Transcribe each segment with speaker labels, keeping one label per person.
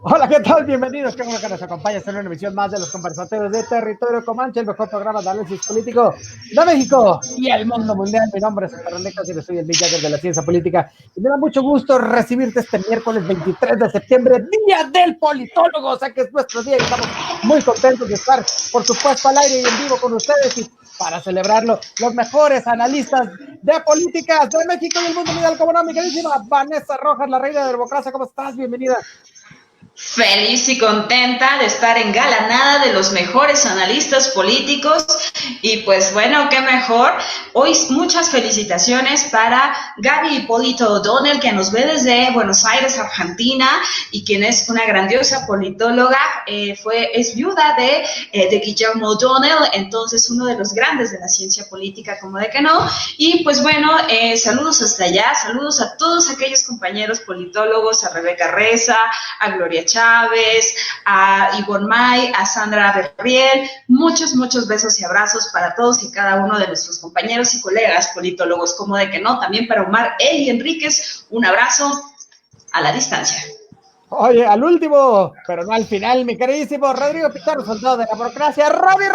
Speaker 1: Hola, ¿qué tal? Bienvenidos. Qué bueno que nos acompañas en una emisión más de los conversatorios de Territorio Comanche, el mejor programa de análisis político de México y el mundo mundial. Mi nombre es Oscar Necas y soy el Big Jagger de la ciencia política. Y me da mucho gusto recibirte este miércoles 23 de septiembre, Día del Politólogo. O sea que es nuestro día y estamos muy contentos de estar, por supuesto, al aire y en vivo con ustedes. Y para celebrarlo, los mejores analistas de políticas de México y el mundo mundial. Como no, mi queridísima Vanessa Rojas, la reina de la democracia. ¿Cómo estás? Bienvenida.
Speaker 2: Feliz y contenta de estar engalanada de los mejores analistas políticos y pues bueno, qué mejor. Hoy muchas felicitaciones para Gaby Hipólito O'Donnell, que nos ve desde Buenos Aires, Argentina, y quien es una grandiosa politóloga, es viuda de Guillermo O'Donnell, entonces uno de los grandes de la ciencia política, como de que no. Y pues bueno, saludos hasta allá, saludos a todos aquellos compañeros politólogos, a Rebeca Reza, a Gloria Chávez, a Ivonne May, a Sandra Berriel, muchos besos y abrazos para todos y cada uno de nuestros compañeros y colegas politólogos, como de que no, también para Omar Eli Enríquez, un abrazo a la distancia.
Speaker 1: Oye, al último, pero no al final, mi queridísimo Rodrigo Pizarro, soldado de la burocracia. Robbie,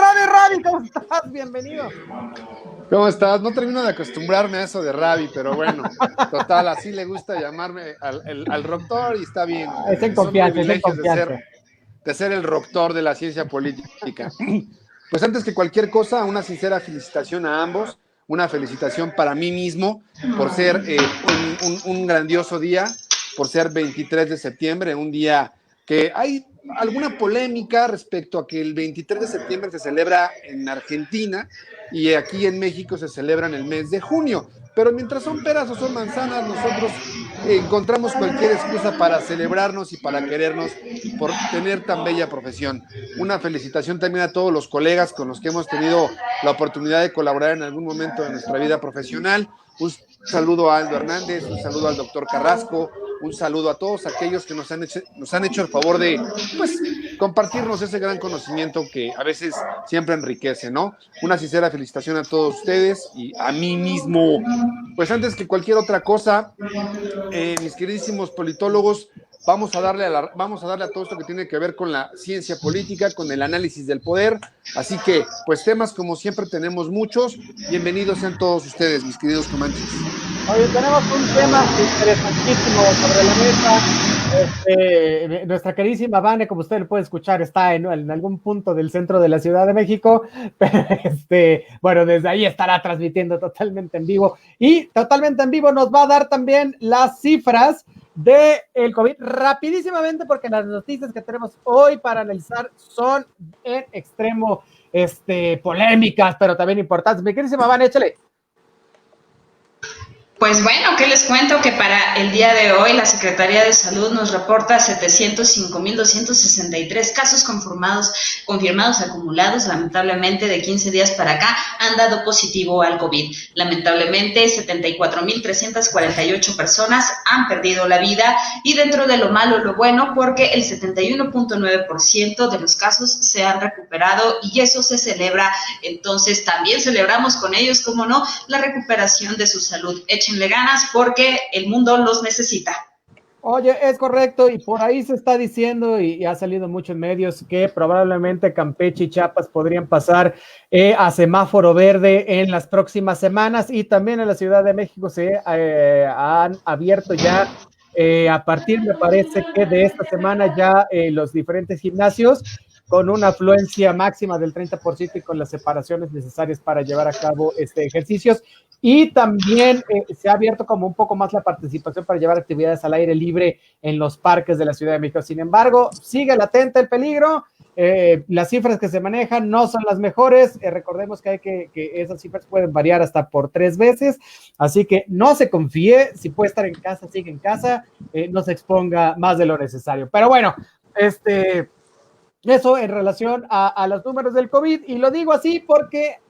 Speaker 1: ¿cómo estás? Bienvenido.
Speaker 3: ¿Cómo estás? No termino de acostumbrarme a eso de Ravi, pero bueno, total, así le gusta llamarme al doctor y está bien.
Speaker 1: Es en confianza,
Speaker 3: Son privilegios de ser el doctor de la ciencia política. Pues antes que cualquier cosa, una sincera felicitación a ambos, una felicitación para mí mismo por ser un grandioso día, por ser 23 de septiembre, un día que hay alguna polémica respecto a que el 23 de septiembre se celebra en Argentina y aquí en México se celebra en el mes de junio. Pero mientras son peras o son manzanas, nosotros encontramos cualquier excusa para celebrarnos y para querernos por tener tan bella profesión. Una felicitación también a todos los colegas con los que hemos tenido la oportunidad de colaborar en algún momento de nuestra vida profesional. Un saludo a Aldo Hernández, un saludo al doctor Carrasco, un saludo a todos aquellos que nos han hecho el favor de pues, compartirnos ese gran conocimiento que a veces siempre enriquece, ¿no? Una sincera felicitación a todos ustedes y a mí mismo. Pues antes que cualquier otra cosa, mis queridísimos politólogos, vamos a darle a todo esto que tiene que ver con la ciencia política, con el análisis del poder. Así que, pues temas como siempre tenemos muchos. Bienvenidos sean todos ustedes, mis queridos comanches.
Speaker 1: Oye, tenemos un tema interesantísimo sobre la mesa. Nuestra queridísima Vane, como usted lo puede escuchar, está en algún punto del centro de la Ciudad de México, pero bueno, desde ahí estará transmitiendo totalmente en vivo, y totalmente en vivo nos va a dar también las cifras del COVID rapidísimamente, porque las noticias que tenemos hoy para analizar son en extremo polémicas, pero también importantes. Mi queridísima Vane, échale.
Speaker 2: Pues bueno, ¿qué les cuento? Que para el día de hoy la Secretaría de Salud nos reporta 705.263 casos confirmados acumulados. Lamentablemente, de 15 días para acá han dado positivo al COVID. Lamentablemente, 74.348 personas han perdido la vida, y dentro de lo malo, lo bueno, porque el 71.9% de los casos se han recuperado, y eso se celebra. Entonces, también celebramos con ellos, como no, la recuperación de su salud. Échenle ganas porque el mundo los necesita.
Speaker 1: Oye, es correcto, y por ahí se está diciendo, y ha salido mucho en medios, que probablemente Campeche y Chiapas podrían pasar a semáforo verde en las próximas semanas, y también en la Ciudad de México se han abierto ya, a partir, me parece que de esta semana ya los diferentes gimnasios, con una afluencia máxima del 30% y con las separaciones necesarias para llevar a cabo ejercicios. Y también se ha abierto como un poco más la participación para llevar actividades al aire libre en los parques de la Ciudad de México. Sin embargo, sigue latente el peligro. Las cifras que se manejan no son las mejores. Recordemos que esas cifras pueden variar hasta por 3 veces. Así que no se confíe. Si puede estar en casa, sigue en casa. No se exponga más de lo necesario. Pero bueno, eso en relación a los números del COVID. Y lo digo así porque,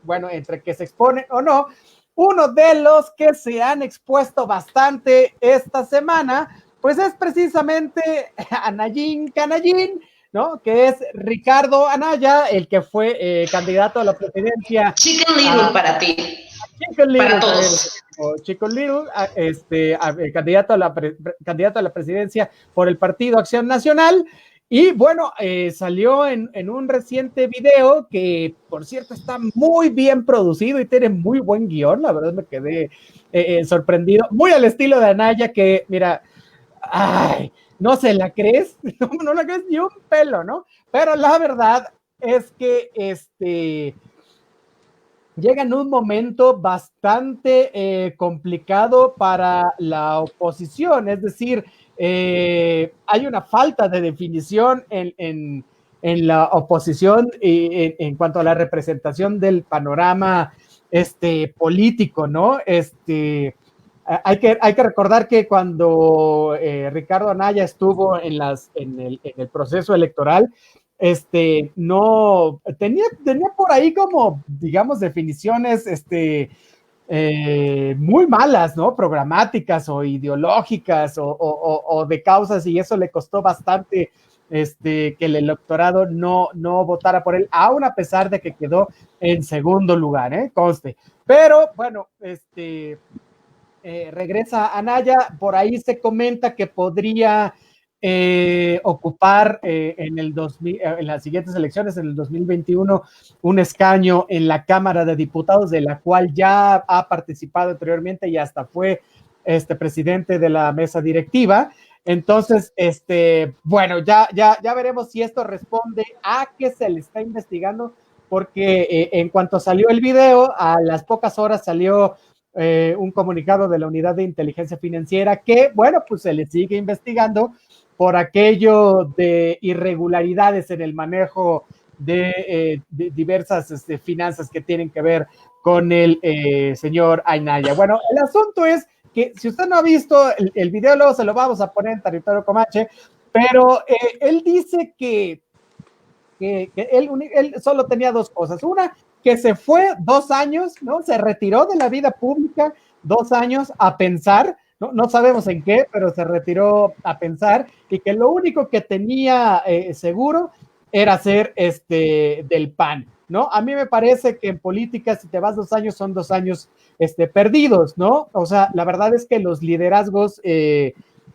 Speaker 1: bueno, entre que se exponen o no, uno de los que se han expuesto bastante esta semana, pues es precisamente Anayín Canallín, ¿no? Que es Ricardo Anaya, el que fue candidato a la presidencia.
Speaker 2: Chicken Little para ti.
Speaker 1: Chicken Little,
Speaker 2: para todos.
Speaker 1: Chico Little, candidato a la presidencia por el Partido Acción Nacional. Y bueno, salió en un reciente video que, por cierto, está muy bien producido y tiene muy buen guión. La verdad me quedé sorprendido. Muy al estilo de Anaya, que, mira, ay, no se la crees, no la crees ni un pelo, ¿no? Pero la verdad es que llega en un momento bastante complicado para la oposición, es decir, hay una falta de definición en la oposición en cuanto a la representación del panorama político, ¿no? Hay que recordar que cuando Ricardo Anaya estuvo en el proceso electoral, no tenía por ahí como, digamos, definiciones muy malas, ¿no? Programáticas o ideológicas o de causas, y eso le costó bastante que el electorado no votara por él, aún a pesar de que quedó en segundo lugar, conste. Pero bueno, regresa Anaya, por ahí se comenta que podría ocupar en las siguientes elecciones, en el 2021, un escaño en la Cámara de Diputados, de la cual ya ha participado anteriormente y hasta fue presidente de la mesa directiva. Entonces, bueno, ya veremos si esto responde a que se le está investigando, porque en cuanto salió el video, a las pocas horas salió un comunicado de la Unidad de Inteligencia Financiera que, bueno, pues se le sigue investigando por aquello de irregularidades en el manejo de diversas finanzas que tienen que ver con el señor Anaya. Bueno, el asunto es que si usted no ha visto el video, luego se lo vamos a poner en territorio Comanche, pero él dice que él solo tenía dos cosas. Una, que se fue 2 años, ¿no? Se retiró de la vida pública 2 años a pensar, no sabemos en qué, pero se retiró a pensar, y que lo único que tenía seguro era ser del PAN, ¿no? A mí me parece que en política, si te vas 2 años, son 2 años perdidos, ¿no? O sea, la verdad es que los liderazgos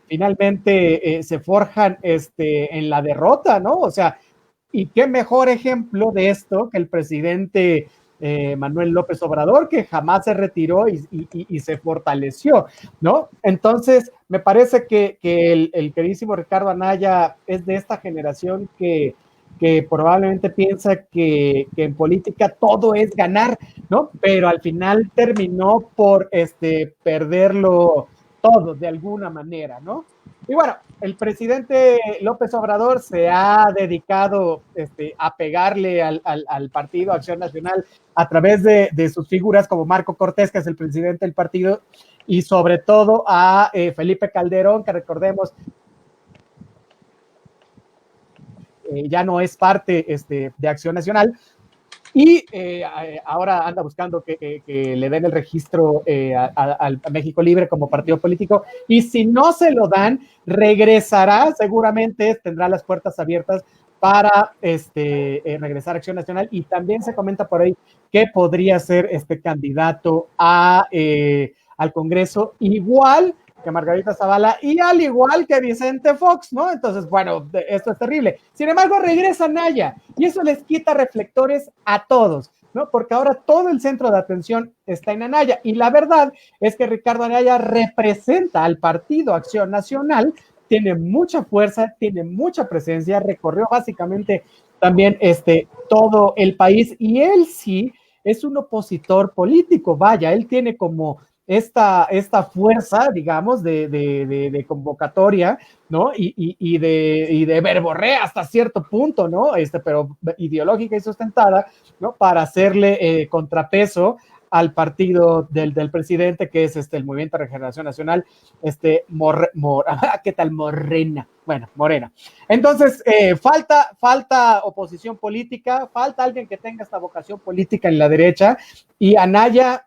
Speaker 1: finalmente se forjan en la derrota, ¿no? O sea, y qué mejor ejemplo de esto que el presidente Manuel López Obrador, que jamás se retiró y se fortaleció, ¿no? Entonces, me parece que el queridísimo Ricardo Anaya es de esta generación que probablemente piensa que en política todo es ganar, ¿no? Pero al final terminó por perderlo todo de alguna manera, ¿no? Y bueno, el presidente López Obrador se ha dedicado a pegarle al Partido Acción Nacional a través de sus figuras como Marco Cortés, que es el presidente del partido, y sobre todo a Felipe Calderón, que recordemos ya no es parte de Acción Nacional, y ahora anda buscando que le den el registro a México Libre como partido político, y si no se lo dan, regresará, seguramente tendrá las puertas abiertas para regresar a Acción Nacional, y también se comenta por ahí que podría ser candidato al Congreso, igual que Margarita Zavala y al igual que Vicente Fox, ¿no? Entonces, bueno, esto es terrible. Sin embargo, regresa Anaya y eso les quita reflectores a todos, ¿no? Porque ahora todo el centro de atención está en Anaya, y la verdad es que Ricardo Anaya representa al Partido Acción Nacional, tiene mucha fuerza, tiene mucha presencia, recorrió básicamente también todo el país, y él sí es un opositor político, vaya, él tiene como esta fuerza, digamos, de convocatoria, ¿no? Y de verborrea hasta cierto punto, ¿no? Pero ideológica y sustentada, ¿no? Para hacerle contrapeso al partido del presidente, que es el Movimiento de Regeneración Nacional, ¿qué tal? Morena. Bueno, Morena. Entonces, falta oposición política, falta alguien que tenga esta vocación política en la derecha, y Anaya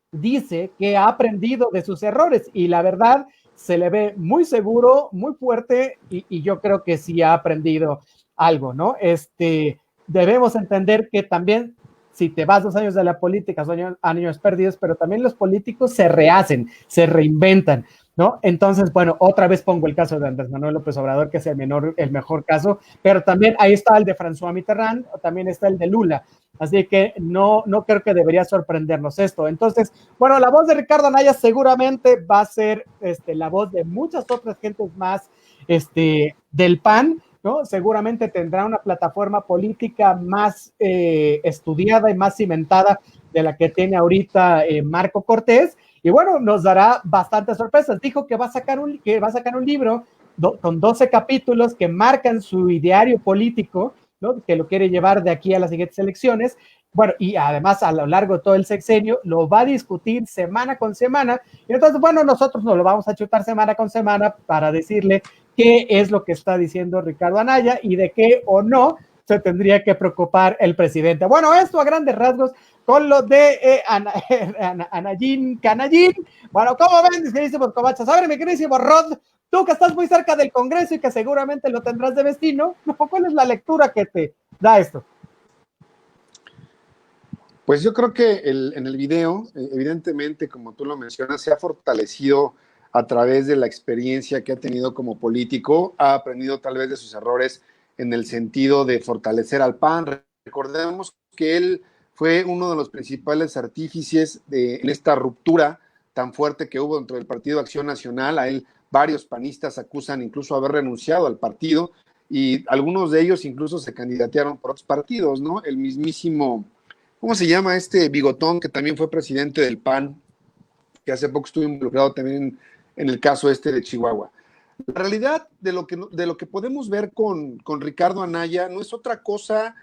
Speaker 1: dice que ha aprendido de sus errores, y la verdad se le ve muy seguro, muy fuerte, y yo creo que sí ha aprendido algo, ¿no? Debemos entender que también si te vas 2 años de la política, son años perdidos, pero también los políticos se rehacen, se reinventan, ¿no? Entonces, bueno, otra vez pongo el caso de Andrés Manuel López Obrador, que es el mejor caso, pero también ahí está el de François Mitterrand, o también está el de Lula. Así que no creo que debería sorprendernos esto. Entonces, bueno, la voz de Ricardo Anaya seguramente va a ser la voz de muchas otras gentes más del PAN, ¿no? Seguramente tendrá una plataforma política más estudiada y más cimentada de la que tiene ahorita Marco Cortés. Y bueno, nos dará bastantes sorpresas. Dijo que va a sacar un libro con 12 capítulos que marcan su ideario político, ¿no? Que lo quiere llevar de aquí a las siguientes elecciones. Bueno, y además a lo largo de todo el sexenio lo va a discutir semana con semana. Y entonces, bueno, nosotros nos lo vamos a chutar semana con semana para decirle qué es lo que está diciendo Ricardo Anaya y de qué o no se tendría que preocupar el presidente. Bueno, esto a grandes rasgos con lo de Anayín Canayín. Bueno, ¿cómo ven, mis queridísimos cobachas? A ver, mi queridísimo Rod, tú que estás muy cerca del Congreso y que seguramente lo tendrás de vecino, ¿cuál es la lectura que te da esto?
Speaker 3: Pues yo creo que en el video, evidentemente, como tú lo mencionas, se ha fortalecido a través de la experiencia que ha tenido como político, ha aprendido tal vez de sus errores en el sentido de fortalecer al PAN. Recordemos que él fue uno de los principales artífices en esta ruptura tan fuerte que hubo dentro del Partido Acción Nacional. A él varios panistas acusan incluso haber renunciado al partido y algunos de ellos incluso se candidatearon por otros partidos, ¿no? El mismísimo, ¿cómo se llama este bigotón que también fue presidente del PAN, que hace poco estuvo involucrado también en el caso de Chihuahua? La realidad de lo que podemos ver con Ricardo Anaya no es otra cosa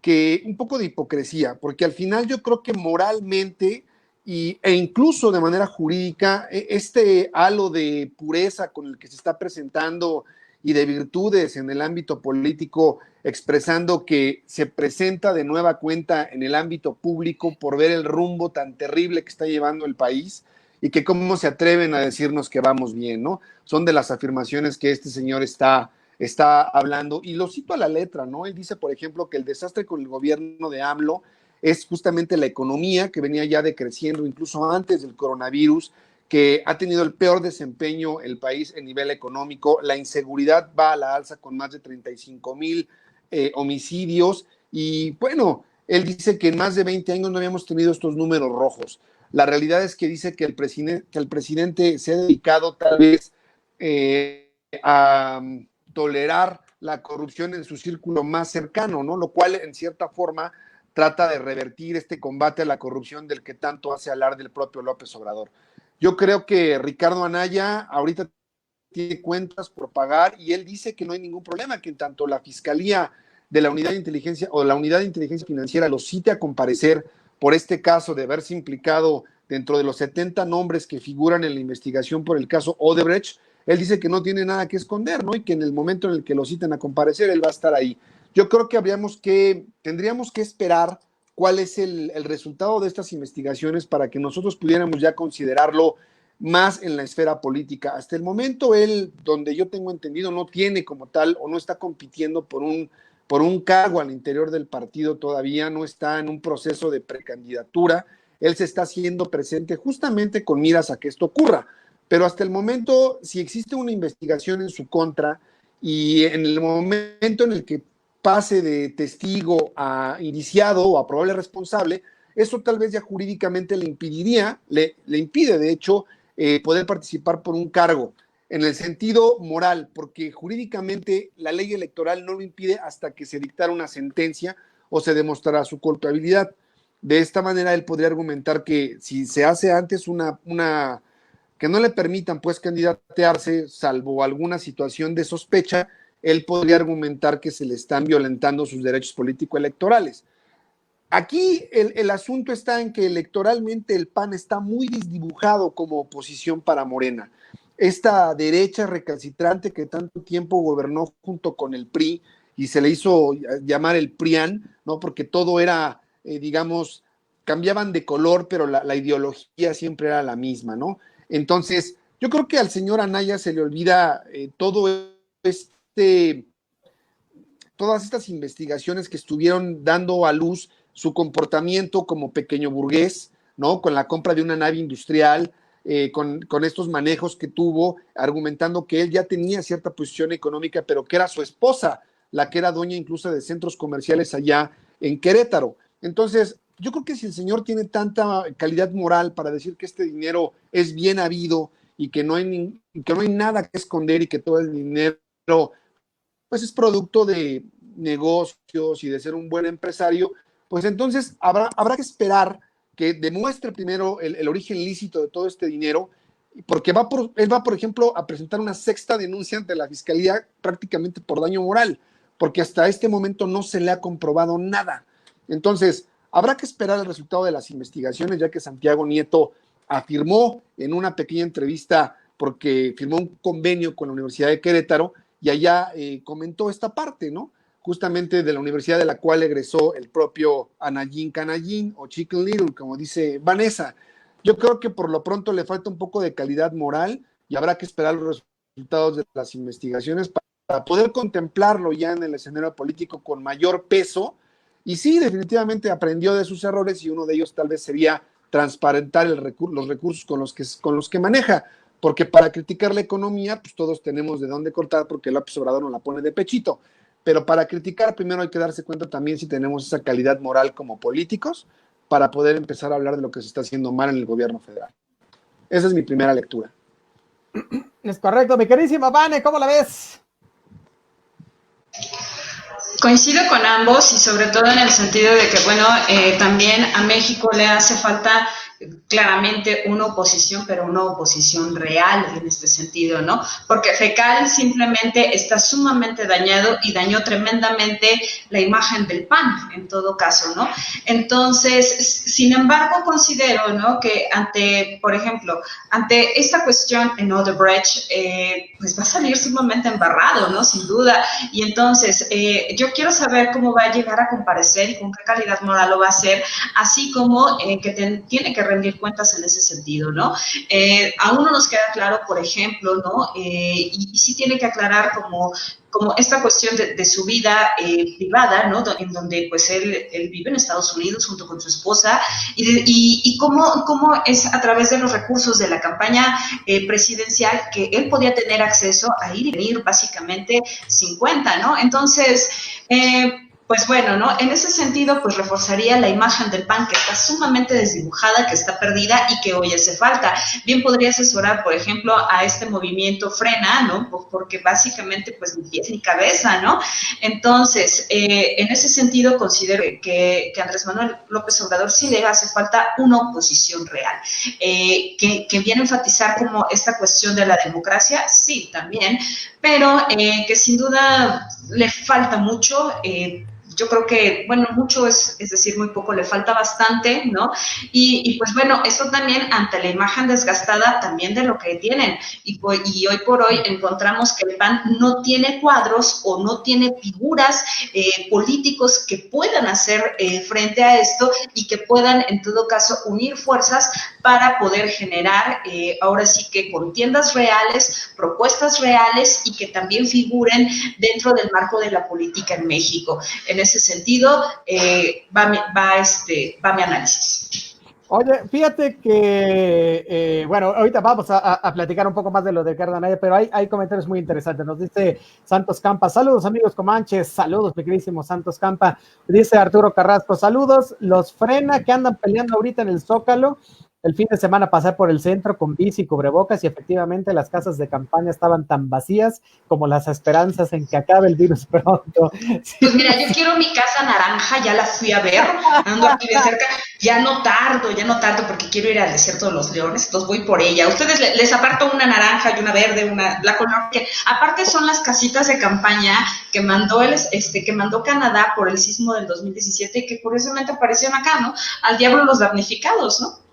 Speaker 3: que un poco de hipocresía, porque al final yo creo que moralmente e incluso de manera jurídica, este halo de pureza con el que se está presentando y de virtudes en el ámbito político, expresando que se presenta de nueva cuenta en el ámbito público por ver el rumbo tan terrible que está llevando el país y que cómo se atreven a decirnos que vamos bien, ¿no? Son de las afirmaciones que este señor está hablando, y lo cito a la letra, ¿no? Él dice, por ejemplo, que el desastre con el gobierno de AMLO es justamente la economía, que venía ya decreciendo incluso antes del coronavirus, que ha tenido el peor desempeño el país en nivel económico, la inseguridad va a la alza con más de 35,000 homicidios, y bueno, él dice que en más de 20 años no habíamos tenido estos números rojos. La realidad es que dice que el presidente se ha dedicado tal vez a tolerar la corrupción en su círculo más cercano, ¿no? Lo cual, en cierta forma, trata de revertir este combate a la corrupción del que tanto hace alarde el propio López Obrador. Yo creo que Ricardo Anaya ahorita tiene cuentas por pagar y él dice que no hay ningún problema, que en tanto la Fiscalía de la Unidad de Inteligencia o la Unidad de Inteligencia Financiera lo cite a comparecer por este caso de haberse implicado dentro de los 70 nombres que figuran en la investigación por el caso Odebrecht, él dice que no tiene nada que esconder, ¿no? Y que en el momento en el que lo citen a comparecer, él va a estar ahí. Yo creo que tendríamos que esperar cuál es el resultado de estas investigaciones para que nosotros pudiéramos ya considerarlo más en la esfera política. Hasta el momento él, donde yo tengo entendido, no tiene como tal o no está compitiendo por un cargo al interior del partido todavía, no está en un proceso de precandidatura. Él se está haciendo presente justamente con miras a que esto ocurra. Pero hasta el momento, si existe una investigación en su contra y en el momento en el que pase de testigo a indiciado o a probable responsable, eso tal vez ya jurídicamente le impide, de hecho, poder participar por un cargo en el sentido moral, porque jurídicamente la ley electoral no lo impide hasta que se dictara una sentencia o se demostrará su culpabilidad. De esta manera, él podría argumentar que si se hace antes que no le permitan pues candidatearse, salvo alguna situación de sospecha, él podría argumentar que se le están violentando sus derechos político-electorales. Aquí el asunto está en que electoralmente el PAN está muy desdibujado como oposición para Morena. Esta derecha recalcitrante que tanto tiempo gobernó junto con el PRI y se le hizo llamar el PRIAN, ¿no? Porque todo era, digamos, cambiaban de color, pero la ideología siempre era la misma, ¿no? Entonces, yo creo que al señor Anaya se le olvida todas estas investigaciones que estuvieron dando a luz su comportamiento como pequeño burgués, ¿no? Con la compra de una nave industrial, con estos manejos que tuvo, argumentando que él ya tenía cierta posición económica, pero que era su esposa la que era dueña incluso de centros comerciales allá en Querétaro. Entonces, yo creo que si el señor tiene tanta calidad moral para decir que este dinero es bien habido y que no hay nada que esconder y que todo el dinero pues es producto de negocios y de ser un buen empresario, pues entonces habrá que esperar que demuestre primero el origen lícito de todo este dinero, porque él va, por ejemplo, a presentar una sexta denuncia ante la Fiscalía prácticamente por daño moral, porque hasta este momento no se le ha comprobado nada. Entonces, habrá que esperar el resultado de las investigaciones, ya que Santiago Nieto afirmó en una pequeña entrevista, porque firmó un convenio con la Universidad de Querétaro, y allá comentó esta parte, ¿no? Justamente de la universidad de la cual egresó el propio Anayín Canayín o Chicken Little, como dice Vanessa. Yo creo que por lo pronto le falta un poco de calidad moral y habrá que esperar los resultados de las investigaciones para poder contemplarlo ya en el escenario político con mayor peso. Y sí, definitivamente aprendió de sus errores y uno de ellos tal vez sería transparentar los recursos con los que maneja, porque para criticar la economía, pues todos tenemos de dónde cortar porque López Obrador nos la pone de pechito. Pero para criticar primero hay que darse cuenta también si tenemos esa calidad moral como políticos para poder empezar a hablar de lo que se está haciendo mal en el gobierno federal. Esa es mi primera lectura.
Speaker 1: Es correcto, mi queridísima Vane, ¿cómo la ves?
Speaker 2: Coincido con ambos y sobre todo en el sentido de que, bueno, también a México le hace falta claramente una oposición, pero una oposición real en este sentido, ¿no? Porque FECAL simplemente está sumamente dañado y dañó tremendamente la imagen del PAN, en todo caso, ¿no? Entonces, sin embargo, considero, ¿no?, que por ejemplo, ante esta cuestión en Odebrecht, pues va a salir sumamente embarrado, ¿no? Sin duda. Y entonces, yo quiero saber cómo va a llegar a comparecer y con qué calidad moral lo va a hacer, así como que tiene que rendir cuentas en ese sentido, ¿no? Aún no nos queda claro, por ejemplo, ¿no? Y sí tiene que aclarar como esta cuestión de su vida privada, ¿no? En donde pues él vive en Estados Unidos junto con su esposa y cómo es a través de los recursos de la campaña presidencial que él podía tener acceso a ir y venir básicamente 50, ¿no? Entonces, pues bueno, ¿no? En ese sentido, pues reforzaría la imagen del PAN que está sumamente desdibujada, que está perdida y que hoy hace falta. Bien podría asesorar, por ejemplo, a este movimiento Frena, ¿no? Porque básicamente, pues, ni pies ni cabeza, ¿no? Entonces, en ese sentido, considero que Andrés Manuel López Obrador sí le hace falta una oposición real. Que viene a enfatizar como esta cuestión de la democracia, sí, también, pero que sin duda le falta mucho. Yo creo que, bueno, mucho es decir, muy poco, le falta bastante, ¿no? Y pues bueno, eso también ante la imagen desgastada también de lo que tienen. Y hoy por hoy encontramos que el PAN no tiene cuadros o no tiene figuras políticos que puedan hacer frente a esto y que puedan, en todo caso, unir fuerzas para poder generar, ahora sí que contiendas reales, propuestas reales y que también figuren dentro del marco de la política en México. En ese sentido, va mi análisis.
Speaker 1: Oye, fíjate que, bueno, ahorita vamos a platicar un poco más de lo de Ricardo Anaya, pero hay comentarios muy interesantes. Nos dice Santos Campa, saludos amigos comanches, saludos mi queridísimo Santos Campa. Dice Arturo Carrasco, saludos, los Frena que andan peleando ahorita en el Zócalo. El fin de semana pasé por el centro con bici y cubrebocas y efectivamente las casas de campaña estaban tan vacías como las esperanzas en que acabe el virus pronto. Sí.
Speaker 2: Pues mira, yo quiero mi casa naranja, ya la fui a ver, ando aquí de cerca, ya no tardo porque quiero ir al desierto de los leones, entonces voy por ella. A ustedes les aparto una naranja y una verde, la color que aparte son las casitas de campaña que mandó Canadá por el sismo del 2017 y que curiosamente aparecieron acá, ¿no? Al diablo los damnificados, ¿no?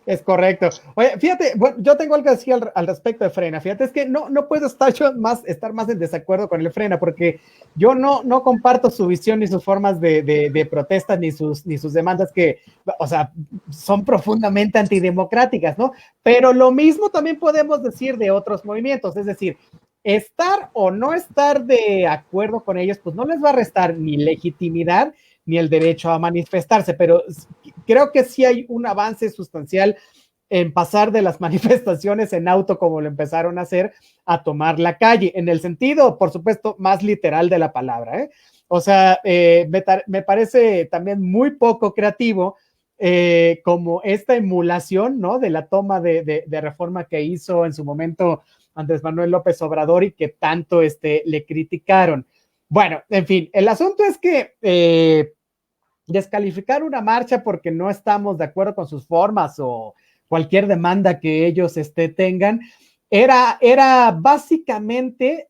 Speaker 1: Es correcto. Oye, fíjate, bueno, yo tengo algo así al respecto de Frena. Fíjate, es que no puedo estar más en desacuerdo con el Frena, porque yo no comparto su visión ni sus formas de protesta, ni sus demandas que, o sea, son profundamente antidemocráticas, ¿no? Pero lo mismo también podemos decir de otros movimientos, es decir, estar o no estar de acuerdo con ellos, pues no les va a restar ni legitimidad, ni el derecho a manifestarse, pero creo que sí hay un avance sustancial en pasar de las manifestaciones en auto, como lo empezaron a hacer, a tomar la calle, en el sentido, por supuesto, más literal de la palabra, ¿eh? O sea, me parece también muy poco creativo como esta emulación, ¿no? De la toma de reforma que hizo en su momento Andrés Manuel López Obrador y que tanto le criticaron. Bueno, en fin, el asunto es que descalificar una marcha porque no estamos de acuerdo con sus formas o cualquier demanda que ellos tengan, era básicamente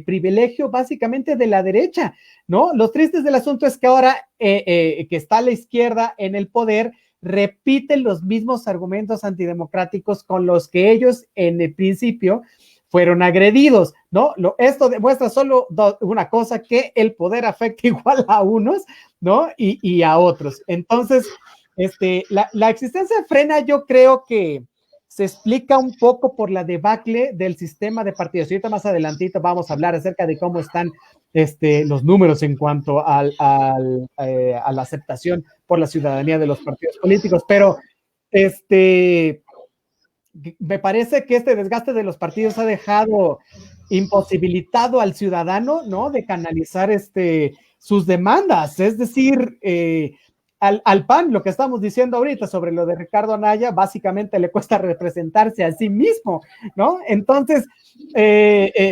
Speaker 1: privilegio básicamente de la derecha, ¿no? Lo triste del asunto es que ahora que está la izquierda en el poder, repiten los mismos argumentos antidemocráticos con los que ellos en el principio fueron agredidos, ¿no? Esto demuestra solo una cosa, que el poder afecta igual a unos, ¿no? Y a otros. Entonces, la existencia de Frena yo creo que se explica un poco por la debacle del sistema de partidos. Y ahorita más adelantito vamos a hablar acerca de cómo están los números en cuanto a la aceptación por la ciudadanía de los partidos políticos, pero me parece que este desgaste de los partidos ha dejado imposibilitado al ciudadano, ¿no? De canalizar sus demandas. Es decir, al PAN, lo que estamos diciendo ahorita sobre lo de Ricardo Anaya, básicamente le cuesta representarse a sí mismo, ¿no? Entonces,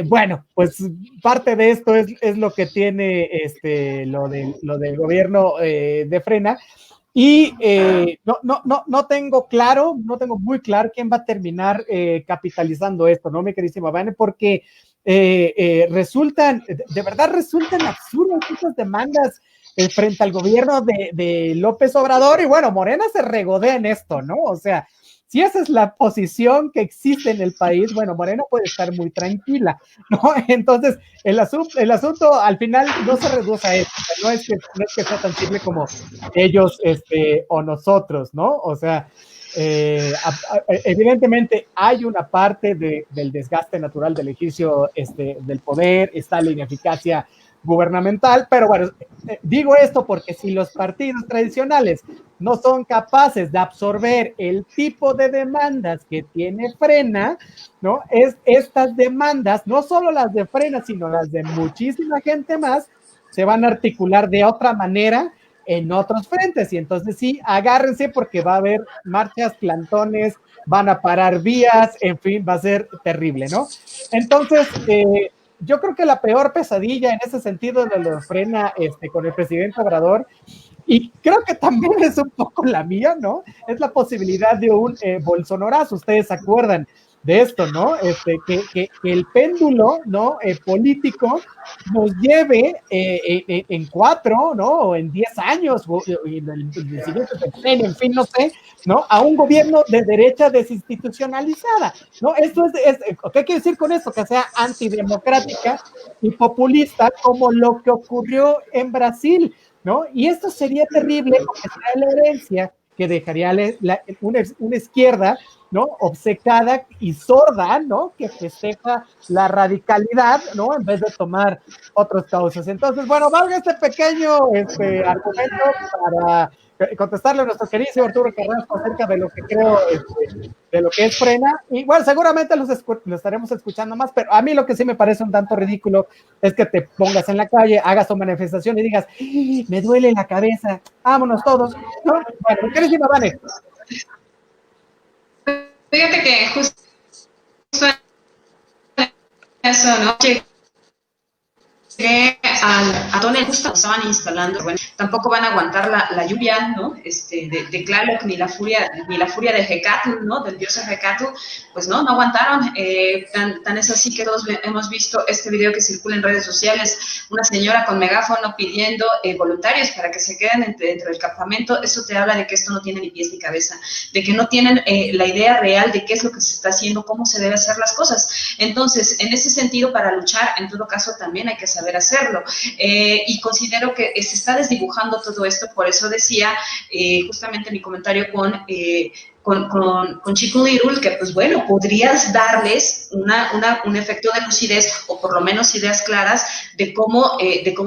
Speaker 1: bueno, pues parte de esto es lo que tiene lo del gobierno de Frena. Y no tengo muy claro quién va a terminar capitalizando esto, ¿no, mi queridísima Vane? Porque de verdad resultan absurdas estas demandas frente al gobierno de López Obrador, y bueno, Morena se regodea en esto, ¿no? O sea, si esa es la posición que existe en el país, bueno, Morena puede estar muy tranquila, ¿no? Entonces, el asunto al final no se reduce a eso, no es que sea tan simple como ellos o nosotros, ¿no? O sea, evidentemente hay una parte del desgaste natural del ejercicio del poder, está la ineficacia gubernamental, pero bueno, digo esto porque si los partidos tradicionales no son capaces de absorber el tipo de demandas que tiene Frena, ¿no? Estas demandas, no solo las de Frena, sino las de muchísima gente más, se van a articular de otra manera en otros frentes, y entonces sí, agárrense porque va a haber marchas, plantones, van a parar vías, en fin, va a ser terrible, ¿no? Entonces, yo creo que la peor pesadilla en ese sentido de lo de Frena con el presidente Obrador, y creo que también es un poco la mía, ¿no? Es la posibilidad de un bolsonorazo. Ustedes se acuerdan de esto, ¿no? Que el péndulo, ¿no? Político nos lleve en 4, ¿no? O en 10 años, o en el siguiente sexenio, en fin, no sé, ¿no? A un gobierno de derecha desinstitucionalizada, ¿no? Esto ¿qué quiere decir con esto? Que sea antidemocrática y populista, como lo que ocurrió en Brasil, ¿no? Y esto sería terrible porque sería la herencia que dejaría una izquierda, ¿no? Obcecada y sorda, ¿no? Que festeja la radicalidad, ¿no? En vez de tomar otras causas. Entonces, bueno, valga este pequeño argumento para contestarle a nuestro queridísimo Arturo Carrasco acerca de lo que creo, de lo que es Frena. Y bueno, seguramente lo estaremos escuchando más, pero a mí lo que sí me parece un tanto ridículo es que te pongas en la calle, hagas tu manifestación y digas, me duele la cabeza, vámonos todos, ¿no? Bueno, queridísima Vane.
Speaker 2: Fíjate que justo eso, ¿no? Llegué a donde justo estaban instalando, bueno, tampoco van a aguantar la lluvia, ¿no? De Tlaloc, ni la furia de Hecatl, ¿no? Del dios Hecatl, pues no aguantaron. Tan es así que todos hemos visto este video que circula en redes sociales, una señora con megáfono pidiendo voluntarios para que se queden dentro del campamento. Eso te habla de que esto no tiene ni pies ni cabeza, de que no tienen la idea real de qué es lo que se está haciendo, cómo se debe hacer las cosas. Entonces, en ese sentido, para luchar, en todo caso, también hay que saber hacerlo. Y considero que se está desdibujando todo esto, por eso decía justamente mi comentario con con Chicken Little, que pues bueno, podrías darles un efecto de lucidez o por lo menos ideas claras de cómo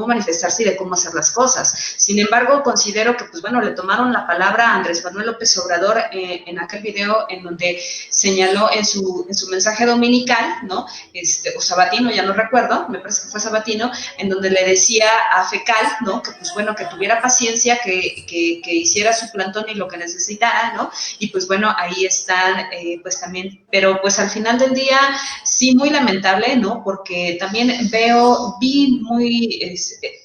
Speaker 2: manifestarse y de cómo hacer las cosas. Sin embargo, considero que pues bueno, le tomaron la palabra a Andrés Manuel López Obrador en aquel video en donde señaló en su mensaje dominical, ¿no? O sabatino, ya no recuerdo, me parece que fue sabatino, en donde le decía a Fecal, ¿no? Que pues bueno, que tuviera paciencia, que hiciera su plantón y lo que necesitara, ¿no? Y pues bueno, ahí están, pues también, pero pues al final del día, sí, muy lamentable, ¿no? Porque también vi muy,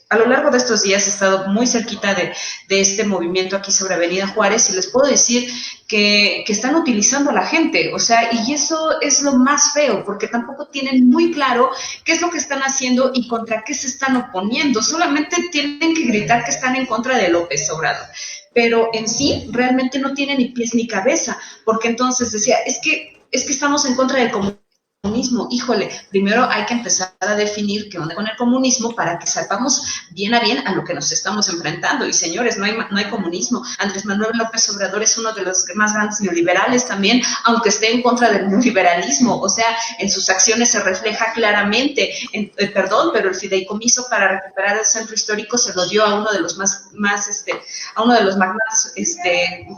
Speaker 2: a lo largo de estos días he estado muy cerquita de este movimiento aquí sobre Avenida Juárez y les puedo decir que están utilizando a la gente, o sea, y eso es lo más feo, porque tampoco tienen muy claro qué es lo que están haciendo y contra qué se están oponiendo, solamente tienen que gritar que están en contra de López Obrador, pero en sí realmente no tiene ni pies ni cabeza, porque entonces decía, es que estamos en contra del comunismo. Híjole, primero hay que empezar a definir qué onda con el comunismo para que sepamos bien a lo que nos estamos enfrentando. Y señores, no hay comunismo. Andrés Manuel López Obrador es uno de los más grandes neoliberales también, aunque esté en contra del neoliberalismo. O sea, en sus acciones se refleja claramente. Pero el fideicomiso para recuperar el centro histórico se lo dio a uno de los a uno de los magnates,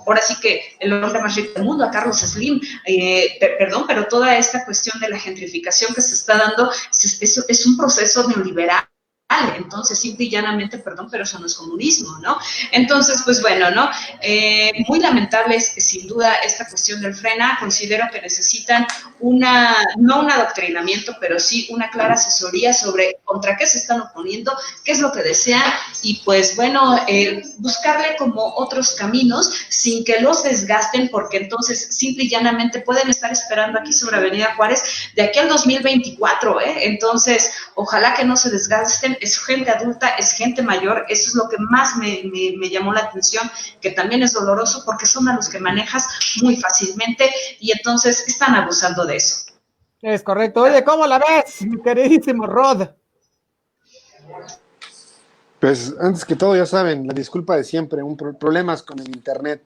Speaker 2: ahora sí que el hombre más rico del mundo, a Carlos Slim. Pero toda esta cuestión de la gentrificación que se está dando es un proceso neoliberal. Entonces, simple y llanamente, pero eso no es comunismo, ¿no? Entonces, pues bueno, ¿no? Muy lamentable es, sin duda, esta cuestión del Frena. Considero que necesitan no un adoctrinamiento, pero sí una clara asesoría sobre contra qué se están oponiendo, qué es lo que desean, y pues bueno, buscarle como otros caminos sin que los desgasten, porque entonces, simple y llanamente, pueden estar esperando aquí sobre Avenida Juárez de aquí al 2024, ¿eh? Entonces, ojalá que no se desgasten. Es gente adulta, es gente mayor, eso es lo que más me llamó la atención, que también es doloroso porque son a los que manejas muy fácilmente y entonces están abusando de eso.
Speaker 1: Es correcto. Oye, ¿cómo la ves, mi queridísimo Rod?
Speaker 3: Pues antes que todo, ya saben, la disculpa de siempre, problemas con el internet,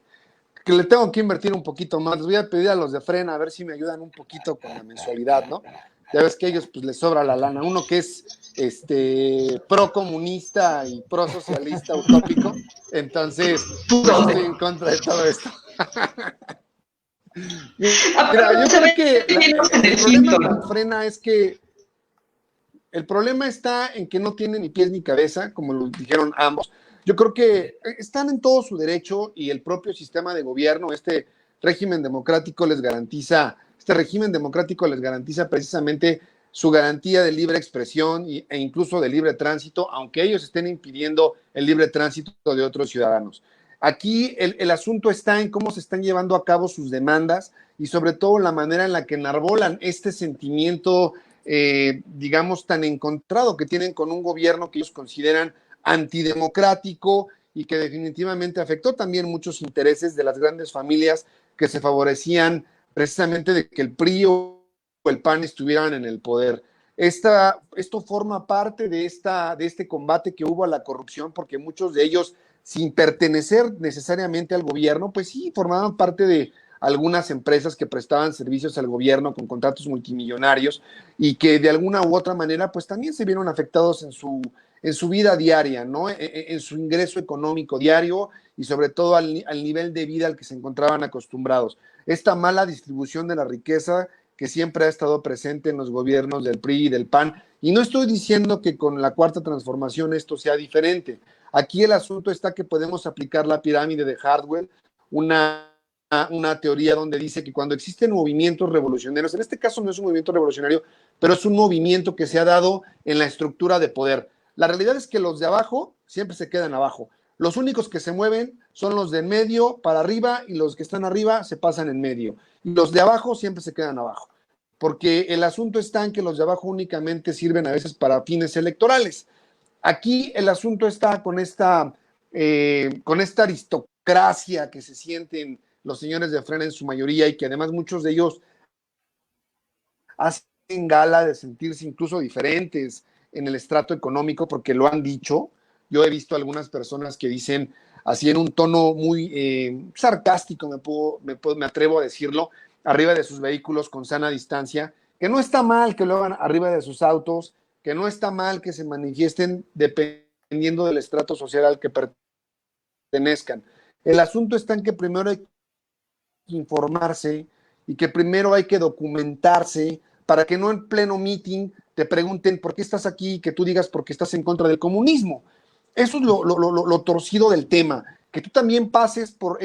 Speaker 3: que le tengo que invertir un poquito más. Les voy a pedir a los de Frena a ver si me ayudan un poquito con la mensualidad, ¿no? Ya ves que a ellos pues les sobra la lana. Uno que es pro comunista y pro socialista utópico, entonces pues, estoy en contra de todo esto. Mira, yo creo que el problema con Frena es que el problema está en que no tiene ni pies ni cabeza, como lo dijeron ambos. Yo creo que están en todo su derecho y el propio sistema de gobierno, este régimen democrático les garantiza precisamente su garantía de libre expresión e incluso de libre tránsito, aunque ellos estén impidiendo el libre tránsito de otros ciudadanos. Aquí el asunto está en cómo se están llevando a cabo sus demandas y sobre todo la manera en la que enarbolan este sentimiento, digamos, tan encontrado que tienen con un gobierno que ellos consideran antidemocrático y que definitivamente afectó también muchos intereses de las grandes familias que se favorecían precisamente de que el PRI o el PAN estuvieran en el poder. Esto forma parte de este combate que hubo a la corrupción, porque muchos de ellos, sin pertenecer necesariamente al gobierno, pues sí, formaban parte de algunas empresas que prestaban servicios al gobierno con contratos multimillonarios y que de alguna u otra manera pues también se vieron afectados en su vida diaria, ¿no? En su ingreso económico diario y sobre todo al nivel de vida al que se encontraban acostumbrados. Esta mala distribución de la riqueza que siempre ha estado presente en los gobiernos del PRI y del PAN, y no estoy diciendo que con la Cuarta Transformación esto sea diferente. Aquí el asunto está que podemos aplicar la pirámide de Hardwell, una teoría donde dice que cuando existen movimientos revolucionarios, en este caso no es un movimiento revolucionario, pero es un movimiento que se ha dado en la estructura de poder. La realidad es que los de abajo siempre se quedan abajo. Los únicos que se mueven son los de en medio para arriba y los que están arriba se pasan en medio. Y los de abajo siempre se quedan abajo. Porque el asunto está en que los de abajo únicamente sirven a veces para fines electorales. Aquí el asunto está con esta aristocracia que se sienten los señores de Frena en su mayoría y que además muchos de ellos hacen gala de sentirse incluso diferentes en el estrato económico porque lo han dicho. Yo he visto algunas personas que dicen, así en un tono muy sarcástico, me atrevo a decirlo, arriba de sus vehículos con sana distancia, que no está mal que lo hagan arriba de sus autos, que no está mal que se manifiesten dependiendo del estrato social al que pertenezcan. El asunto está en que primero hay que informarse y que primero hay que documentarse para que no en pleno meeting te pregunten por qué estás aquí y que tú digas por qué estás en contra del comunismo. Eso es lo torcido del tema, que tú también pases por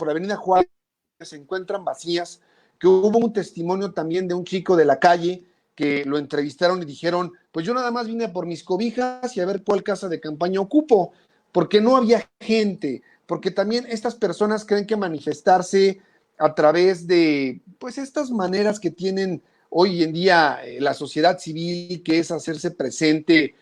Speaker 3: Avenida Juárez, que se encuentran vacías, que hubo un testimonio también de un chico de la calle que lo entrevistaron y dijeron, pues yo nada más vine por mis cobijas y a ver cuál casa de campaña ocupo, porque no había gente, porque también estas personas creen que manifestarse a través de, pues, estas maneras que tienen hoy en día la sociedad civil, que es hacerse presente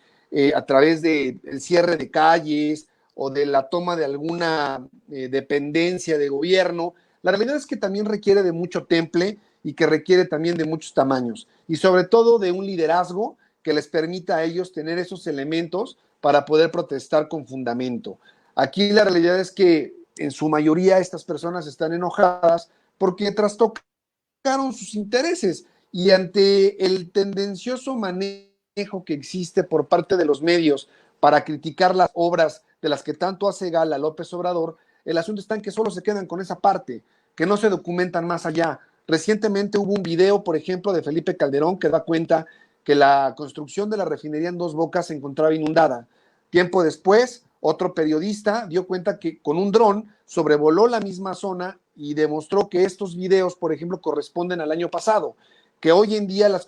Speaker 3: a través del cierre de calles o de la toma de alguna dependencia de gobierno, la realidad es que también requiere de mucho temple y que requiere también de muchos tamaños y sobre todo de un liderazgo que les permita a ellos tener esos elementos para poder protestar con fundamento. Aquí la realidad es que en su mayoría estas personas están enojadas porque trastocaron sus intereses y ante el tendencioso manejo que existe por parte de los medios para criticar las obras de las que tanto hace gala López Obrador, el asunto está en que solo se quedan con esa parte, que no se documentan más allá. Recientemente hubo un video, por ejemplo, de Felipe Calderón que da cuenta que la construcción de la refinería en Dos Bocas se encontraba inundada. Tiempo después, otro periodista dio cuenta que con un dron sobrevoló la misma zona y demostró que estos videos, por ejemplo, corresponden al año pasado, que hoy en día la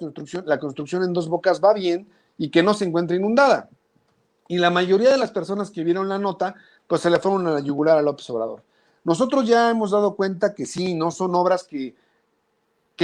Speaker 3: construcción en Dos Bocas va bien y que no se encuentra inundada. Y la mayoría de las personas que vieron la nota, pues se le fueron a la yugular a López Obrador. Nosotros ya hemos dado cuenta que sí, no son obras que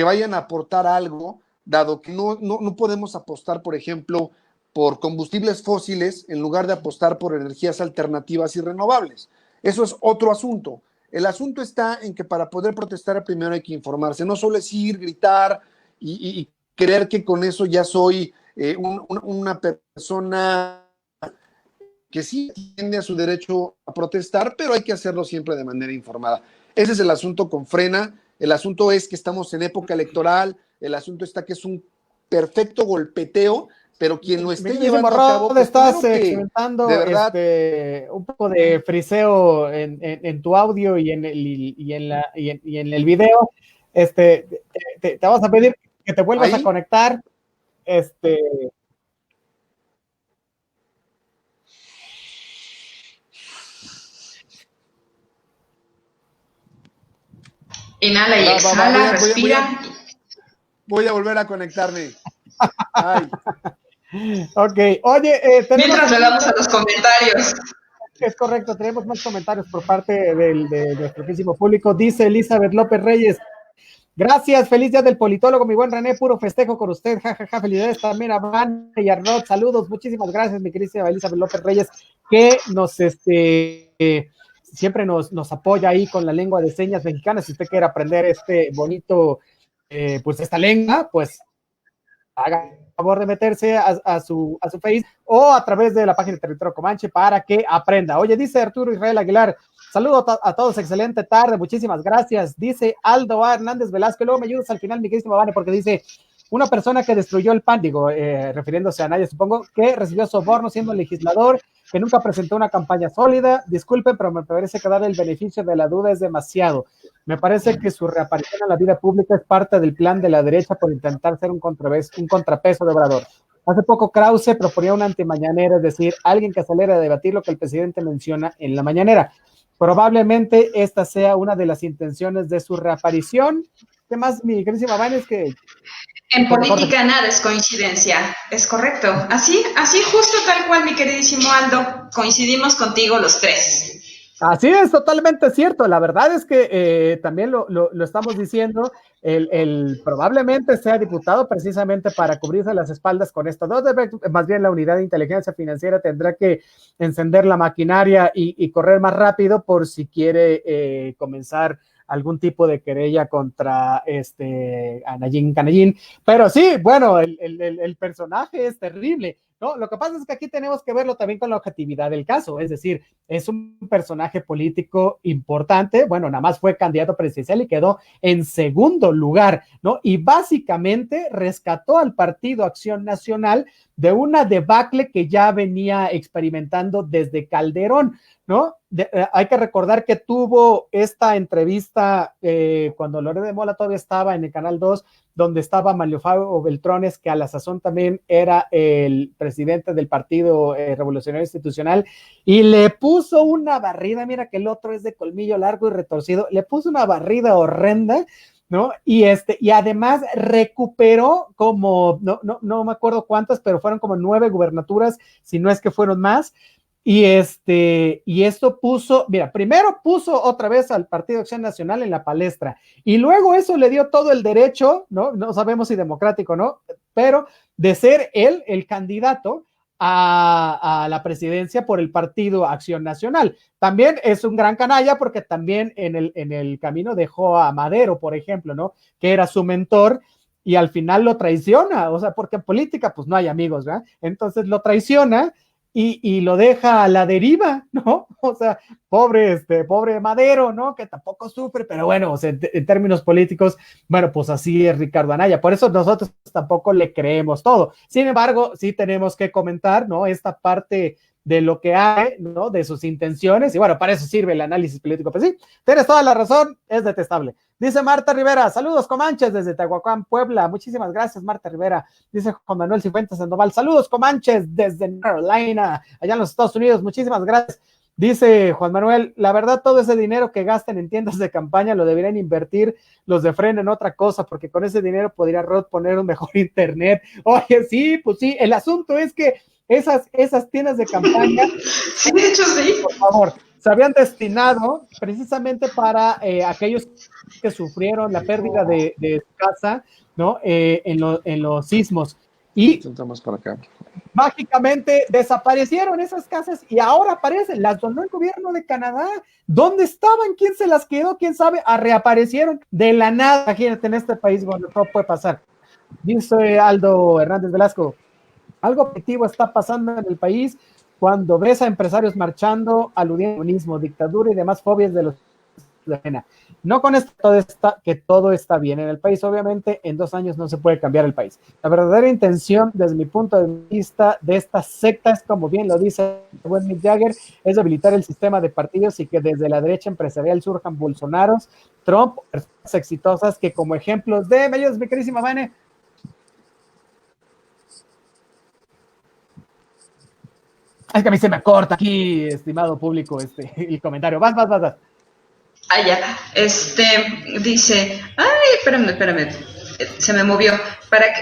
Speaker 3: vayan a aportar algo, dado que no podemos apostar, por ejemplo, por combustibles fósiles en lugar de apostar por energías alternativas y renovables. Eso es otro asunto. El asunto está en que para poder protestar primero hay que informarse, no solo es ir, gritar y creer que con eso ya soy una persona que sí tiende a su derecho a protestar, pero hay que hacerlo siempre de manera informada. Ese es el asunto con Frena. El asunto es que estamos en época electoral, el asunto está que es un perfecto golpeteo, pero quien lo esté llevando a cabo, pues,
Speaker 1: estás experimentando
Speaker 3: de verdad,
Speaker 1: un poco de friseo en tu audio y en el video. Te vamos a pedir que te vuelvas a conectar.
Speaker 2: Inhala y exhala, respira.
Speaker 3: Voy a volver a conectarme. Ay.
Speaker 1: Ok, oye,
Speaker 2: mientras le damos a los comentarios.
Speaker 1: Es correcto, tenemos más comentarios por parte de nuestro público. Dice Elizabeth López Reyes: gracias, feliz día del politólogo, mi buen René, puro festejo con usted, jajaja, felicidades también a Van y a Rod, saludos, muchísimas gracias, mi querida Elizabeth López Reyes, que nos siempre nos apoya ahí con la lengua de señas mexicana. Si usted quiere aprender bonito, pues esta lengua, pues haga el favor de meterse a su Face o a través de la página de Territorio Comanche para que aprenda. Oye, dice Arturo Israel Aguilar: saludos a todos, excelente tarde, muchísimas gracias. Dice Aldo A. Hernández Velázquez: luego me ayudas al final, mi queridísimo Vane, porque dice: una persona que destruyó el PAN, refiriéndose a nadie, supongo, que recibió soborno siendo legislador, que nunca presentó una campaña sólida. Disculpen, pero me parece que dar el beneficio de la duda es demasiado. Me parece que su reaparición en la vida pública es parte del plan de la derecha por intentar ser un contrapeso de Obrador. Hace poco Krause proponía un antimañanera, es decir, alguien que saliera a debatir lo que el presidente menciona en la mañanera. Probablemente esta sea una de las intenciones de su reaparición. ¿Qué más, mi queridísima Vane? Es que
Speaker 2: en política nada es coincidencia, es correcto. Así justo tal cual, mi queridísimo Aldo, coincidimos contigo los tres.
Speaker 1: Así es, totalmente cierto. La verdad es que también lo estamos diciendo, probablemente sea diputado precisamente para cubrirse las espaldas con esto. Más bien la unidad de inteligencia financiera tendrá que encender la maquinaria y correr más rápido por si quiere comenzar algún tipo de querella contra Anayín Canayín. Pero sí, bueno, el personaje es terrible. ¿no? Lo que pasa es que aquí tenemos que verlo también con la objetividad del caso, es decir, es un personaje político importante, bueno, nada más fue candidato presidencial y quedó en segundo lugar, ¿no? Y básicamente rescató al Partido Acción Nacional de una debacle que ya venía experimentando desde Calderón, ¿no? Hay que recordar que tuvo esta entrevista cuando Loret de Mola todavía estaba en el Canal 2, donde estaba Manlio Fabio Beltrones, que a la sazón también era el presidente del Partido Revolucionario Institucional, y le puso una barrida, mira que el otro es de colmillo largo y retorcido, le puso una barrida horrenda, ¿no? Y además recuperó como, no me acuerdo cuántas, pero fueron como 9 gubernaturas, si no es que fueron más. Y esto puso, mira, primero puso otra vez al Partido Acción Nacional en la palestra, y luego eso le dio todo el derecho, no sabemos si democrático, ¿no? Pero de ser él el candidato a la presidencia por el Partido Acción Nacional. También es un gran canalla porque también en el camino dejó a Madero, por ejemplo, ¿no? Que era su mentor, y al final lo traiciona, o sea, porque en política pues no hay amigos, ¿verdad? Entonces lo traiciona y lo deja a la deriva, ¿no? O sea, pobre Madero, ¿no? Que tampoco sufre, pero bueno, o sea, en términos políticos, bueno, pues así es Ricardo Anaya. Por eso nosotros tampoco le creemos todo. Sin embargo, sí tenemos que comentar, ¿no? Esta parte de lo que hay, ¿no? De sus intenciones, y bueno, para eso sirve el análisis político. Pues sí, tienes toda la razón, es detestable. Dice Marta Rivera, saludos Comanches desde Tehuacán, Puebla. Muchísimas gracias, Marta Rivera. Dice Juan Manuel Cifuentes Sandoval, saludos Comanches desde Carolina, allá en los Estados Unidos. Muchísimas gracias. Dice Juan Manuel, la verdad todo ese dinero que gasten en tiendas de campaña lo deberían invertir los de Frena en otra cosa, porque con ese dinero podría Rod poner un mejor internet. Oye, sí, pues sí, el asunto es que esas tiendas de campaña,
Speaker 2: sí, de hecho sí,
Speaker 1: por favor, se habían destinado precisamente para aquellos que sufrieron la pérdida de su casa, ¿no? En los sismos. Y
Speaker 3: para acá.
Speaker 1: Mágicamente desaparecieron esas casas y ahora aparecen, las donó el gobierno de Canadá. ¿Dónde estaban? ¿Quién se las quedó? ¿Quién sabe? Reaparecieron de la nada. Imagínate, en este país, bueno, todo puede pasar. Dice Aldo Hernández Velasco, algo objetivo está pasando en el país cuando ves a empresarios marchando, aludiendo al comunismo, dictadura y demás fobias de los de pena. No con esto que todo está bien en el país, obviamente en 2 años no se puede cambiar el país. La verdadera intención desde mi punto de vista de esta secta es, como bien lo dice buen Mick Jagger, es debilitar el sistema de partidos y que desde la derecha empresarial surjan Bolsonaros, Trump, personas exitosas que como ejemplos de, me ayudas mi querísima Vane. Es que a mí se me corta aquí, estimado público, el comentario. Vas.
Speaker 2: Ah, ya. Dice, ay, espérame, se me movió.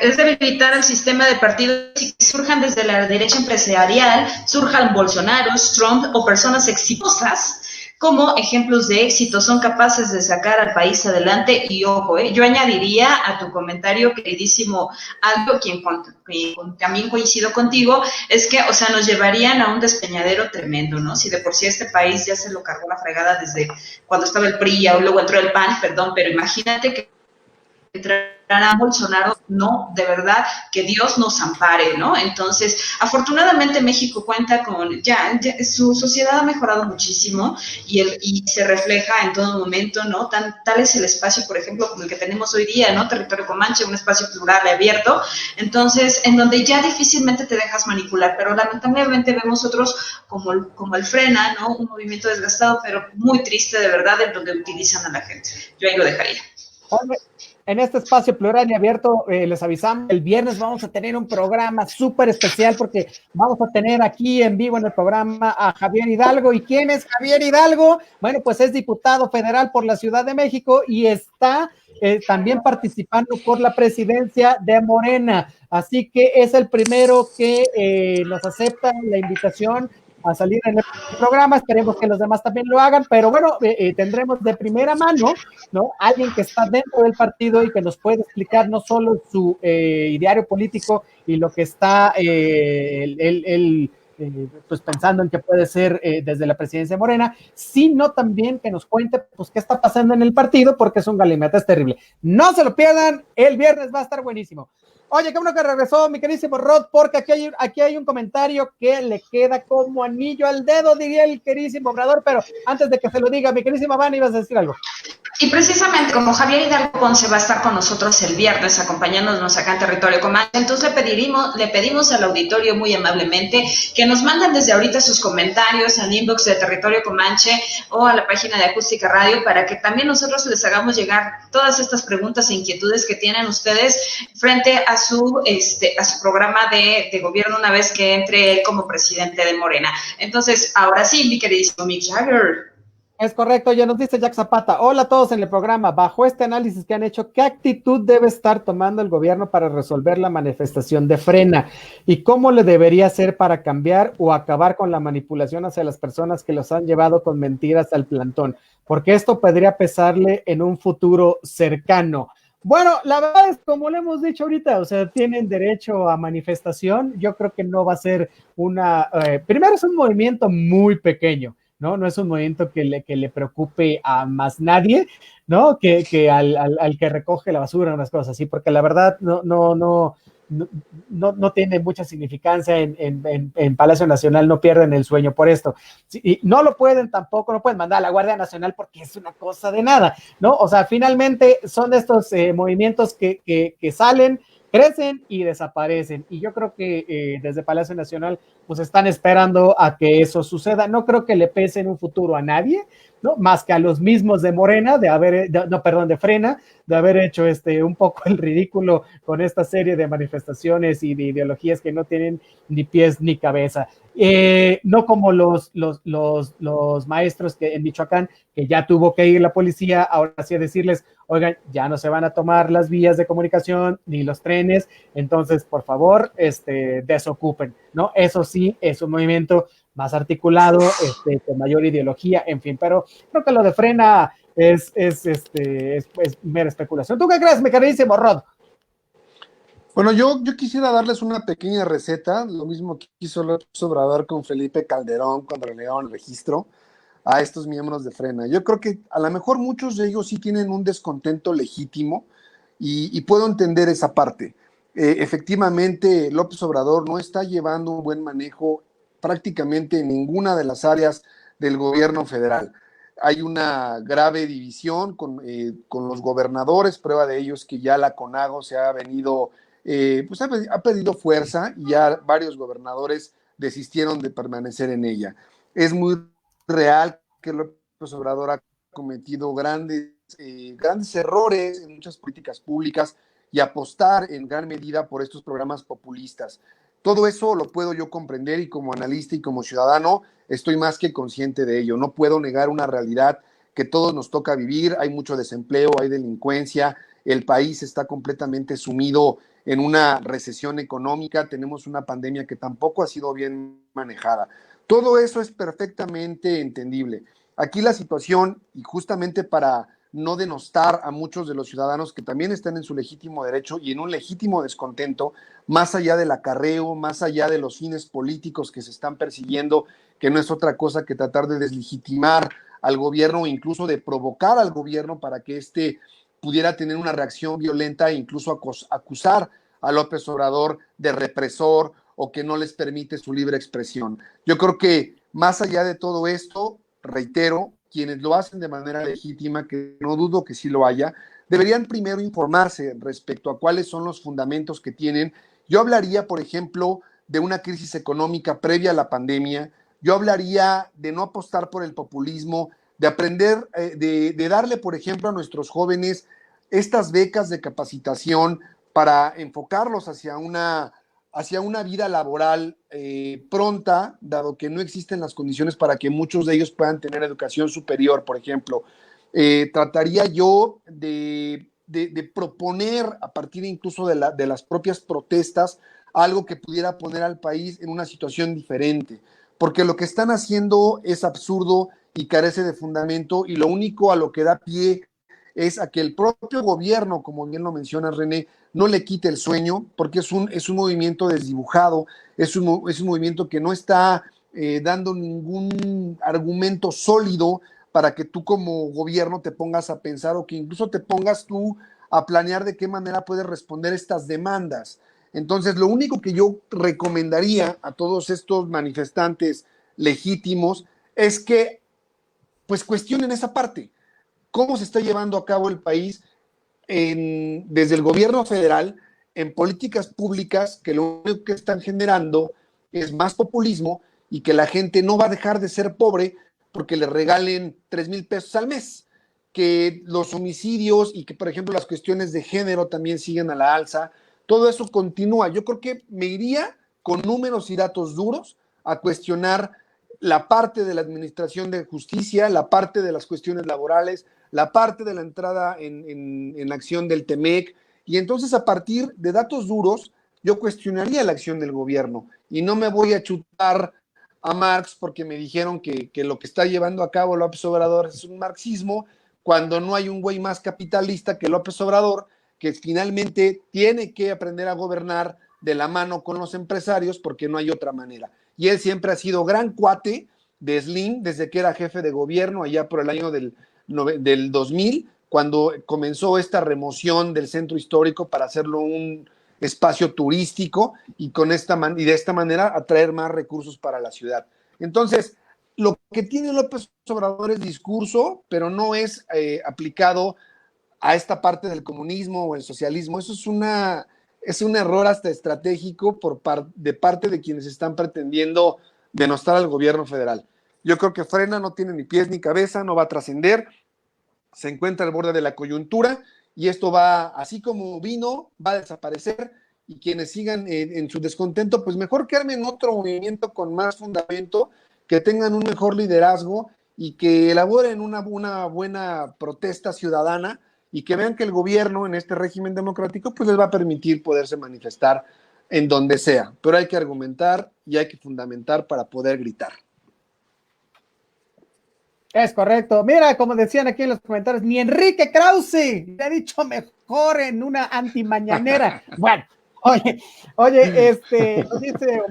Speaker 2: Es debilitar el sistema de partidos y que surjan desde la derecha empresarial, surjan Bolsonaros, Trump o personas exitosas como ejemplos de éxito, son capaces de sacar al país adelante. Y ojo, yo añadiría a tu comentario, queridísimo Aldo, quien también coincido contigo, es que, o sea, nos llevarían a un despeñadero tremendo, ¿no? Si de por sí este país ya se lo cargó la fregada desde cuando estaba el PRI, o luego entró el PAN, perdón, pero imagínate que entrará Bolsonaro, no, de verdad, que Dios nos ampare, ¿no? Entonces, afortunadamente México cuenta con, ya su sociedad ha mejorado muchísimo y se refleja en todo momento, ¿no? Tal es el espacio, por ejemplo, como el que tenemos hoy día, ¿no? Territorio Comanche, un espacio plural y abierto, entonces, en donde ya difícilmente te dejas manipular, pero lamentablemente vemos otros como el Frena, ¿no? Un movimiento desgastado, pero muy triste, de verdad, en donde utilizan a la gente. Yo ahí lo dejaría.
Speaker 1: En este espacio plural y abierto, les avisamos, el viernes vamos a tener un programa súper especial porque vamos a tener aquí en vivo en el programa a Javier Hidalgo. ¿Y quién es Javier Hidalgo? Bueno, pues es diputado federal por la Ciudad de México y está también participando por la presidencia de Morena. Así que es el primero que nos acepta la invitación a salir en el programa. Esperemos que los demás también lo hagan, pero bueno, tendremos de primera mano, ¿no? Alguien que está dentro del partido y que nos puede explicar no solo su ideario político y lo que está pues pensando en que puede ser desde la presidencia de Morena, sino también que nos cuente pues qué está pasando en el partido, porque es un galimatías terrible. No se lo pierdan, el viernes va a estar buenísimo. Oye, qué bueno que regresó, mi queridísimo Rod, porque aquí hay un comentario que le queda como anillo al dedo, diría el queridísimo Obrador, pero antes de que se lo diga, mi queridísima Vani, ibas a decir algo.
Speaker 2: Y precisamente como Javier Hidalgo Ponce va a estar con nosotros el viernes acompañándonos acá en Territorio Comanche, entonces le pedimos al auditorio muy amablemente que nos manden desde ahorita sus comentarios al inbox de Territorio Comanche o a la página de Acústica Radio para que también nosotros les hagamos llegar todas estas preguntas e inquietudes que tienen ustedes frente a su programa de gobierno una vez que entre él como presidente de Morena. Entonces, ahora sí, mi queridísimo Mick Jagger.
Speaker 1: Es correcto, ya nos dice Jack Zapata. Hola a todos en el programa. Bajo este análisis que han hecho, ¿qué actitud debe estar tomando el gobierno para resolver la manifestación de Frena? ¿Y cómo le debería hacer para cambiar o acabar con la manipulación hacia las personas que los han llevado con mentiras al plantón? Porque esto podría pesarle en un futuro cercano. Bueno, la verdad es, como le hemos dicho ahorita, o sea, tienen derecho a manifestación. Yo creo que no va a ser primero es un movimiento muy pequeño. ¿No? No es un movimiento que le preocupe a más nadie, ¿no? Que al que recoge la basura, unas cosas así, porque la verdad no tiene mucha significancia en Palacio Nacional, no pierden el sueño por esto. Sí, y no lo pueden tampoco, no pueden mandar a la Guardia Nacional porque es una cosa de nada, ¿no? O sea, finalmente son estos movimientos que salen, crecen y desaparecen. Y yo creo que desde Palacio Nacional pues están esperando a que eso suceda. No creo que le pese en un futuro a nadie, ¿no? Más que a los mismos de Morena, de Frena, de haber hecho un poco el ridículo con esta serie de manifestaciones y de ideologías que no tienen ni pies ni cabeza. No como los maestros que en Michoacán, que ya tuvo que ir la policía, ahora sí a decirles, oigan, ya no se van a tomar las vías de comunicación ni los trenes, entonces, por favor, desocupen, ¿no? Eso sí, es un movimiento más articulado, con mayor ideología, en fin, pero creo que lo de Frena es mera especulación. ¿Tú qué crees, mi queridísimo Rod?
Speaker 3: Bueno, yo quisiera darles una pequeña receta, lo mismo que hizo López Obrador con Felipe Calderón cuando le negaron el registro a estos miembros de Frena. Yo creo que a lo mejor muchos de ellos sí tienen un descontento legítimo y puedo entender esa parte. Efectivamente, López Obrador no está llevando un buen manejo prácticamente en ninguna de las áreas del gobierno federal. Hay una grave división con los gobernadores, prueba de ello es que ya la CONAGO se ha venido, pues ha pedido fuerza y ya varios gobernadores desistieron de permanecer en ella. Es muy real que López Obrador ha cometido grandes errores en muchas políticas públicas y apostar en gran medida por estos programas populistas. Todo eso lo puedo yo comprender y como analista y como ciudadano estoy más que consciente de ello. No puedo negar una realidad que todos nos toca vivir. Hay mucho desempleo, hay delincuencia, el país está completamente sumido en una recesión económica, tenemos una pandemia que tampoco ha sido bien manejada. Todo eso es perfectamente entendible. Aquí la situación, y justamente para no denostar a muchos de los ciudadanos que también están en su legítimo derecho y en un legítimo descontento, más allá del acarreo, más allá de los fines políticos que se están persiguiendo, que no es otra cosa que tratar de deslegitimar al gobierno o incluso de provocar al gobierno para que éste pudiera tener una reacción violenta e incluso acusar a López Obrador de represor o que no les permite su libre expresión. Yo creo que más allá de todo esto, reitero, quienes lo hacen de manera legítima, que no dudo que sí lo haya, deberían primero informarse respecto a cuáles son los fundamentos que tienen. Yo hablaría, por ejemplo, de una crisis económica previa a la pandemia. Yo hablaría de no apostar por el populismo, de aprender, de darle, por ejemplo, a nuestros jóvenes estas becas de capacitación para enfocarlos hacia una vida laboral pronta, dado que no existen las condiciones para que muchos de ellos puedan tener educación superior, por ejemplo. Trataría yo de proponer, a partir incluso de las propias protestas, algo que pudiera poner al país en una situación diferente, porque lo que están haciendo es absurdo y carece de fundamento, y lo único a lo que da pie es a que el propio gobierno, como bien lo menciona René, no le quite el sueño, porque es un movimiento desdibujado, es un movimiento que no está dando ningún argumento sólido para que tú como gobierno te pongas a pensar o que incluso te pongas tú a planear de qué manera puede responder estas demandas. Entonces, lo único que yo recomendaría a todos estos manifestantes legítimos es que, pues, cuestionen esa parte. ¿Cómo se está llevando a cabo el país desde el gobierno federal en políticas públicas que lo único que están generando es más populismo y que la gente no va a dejar de ser pobre porque le regalen 3,000 pesos al mes? Que los homicidios y que, por ejemplo, las cuestiones de género también siguen a la alza. Todo eso continúa. Yo creo que me iría con números y datos duros a cuestionar la parte de la administración de justicia, la parte de las cuestiones laborales, la parte de la entrada en acción del TEMEC, y entonces a partir de datos duros yo cuestionaría la acción del gobierno y no me voy a chutar a Marx porque me dijeron que lo que está llevando a cabo López Obrador es un marxismo, cuando no hay un güey más capitalista que López Obrador, que finalmente tiene que aprender a gobernar de la mano con los empresarios porque no hay otra manera. Y él siempre ha sido gran cuate de Slim desde que era jefe de gobierno allá por el año del 2000, cuando comenzó esta remoción del centro histórico para hacerlo un espacio turístico y de esta manera atraer más recursos para la ciudad. Entonces, lo que tiene López Obrador es discurso, pero no es aplicado a esta parte del comunismo o el socialismo. Eso es un error hasta estratégico de parte de quienes están pretendiendo denostar al gobierno federal. Yo creo que frena, no tiene ni pies ni cabeza, no va a trascender, se encuentra al borde de la coyuntura y esto va, así como vino, va a desaparecer, y quienes sigan en su descontento, pues mejor que armen otro movimiento con más fundamento, que tengan un mejor liderazgo y que elaboren una buena protesta ciudadana y que vean que el gobierno en este régimen democrático pues les va a permitir poderse manifestar en donde sea, pero hay que argumentar y hay que fundamentar para poder gritar.
Speaker 1: Es correcto. Mira, como decían aquí en los comentarios, ni Enrique Krause le ha dicho mejor en una antimañanera. Bueno, oye, nos dice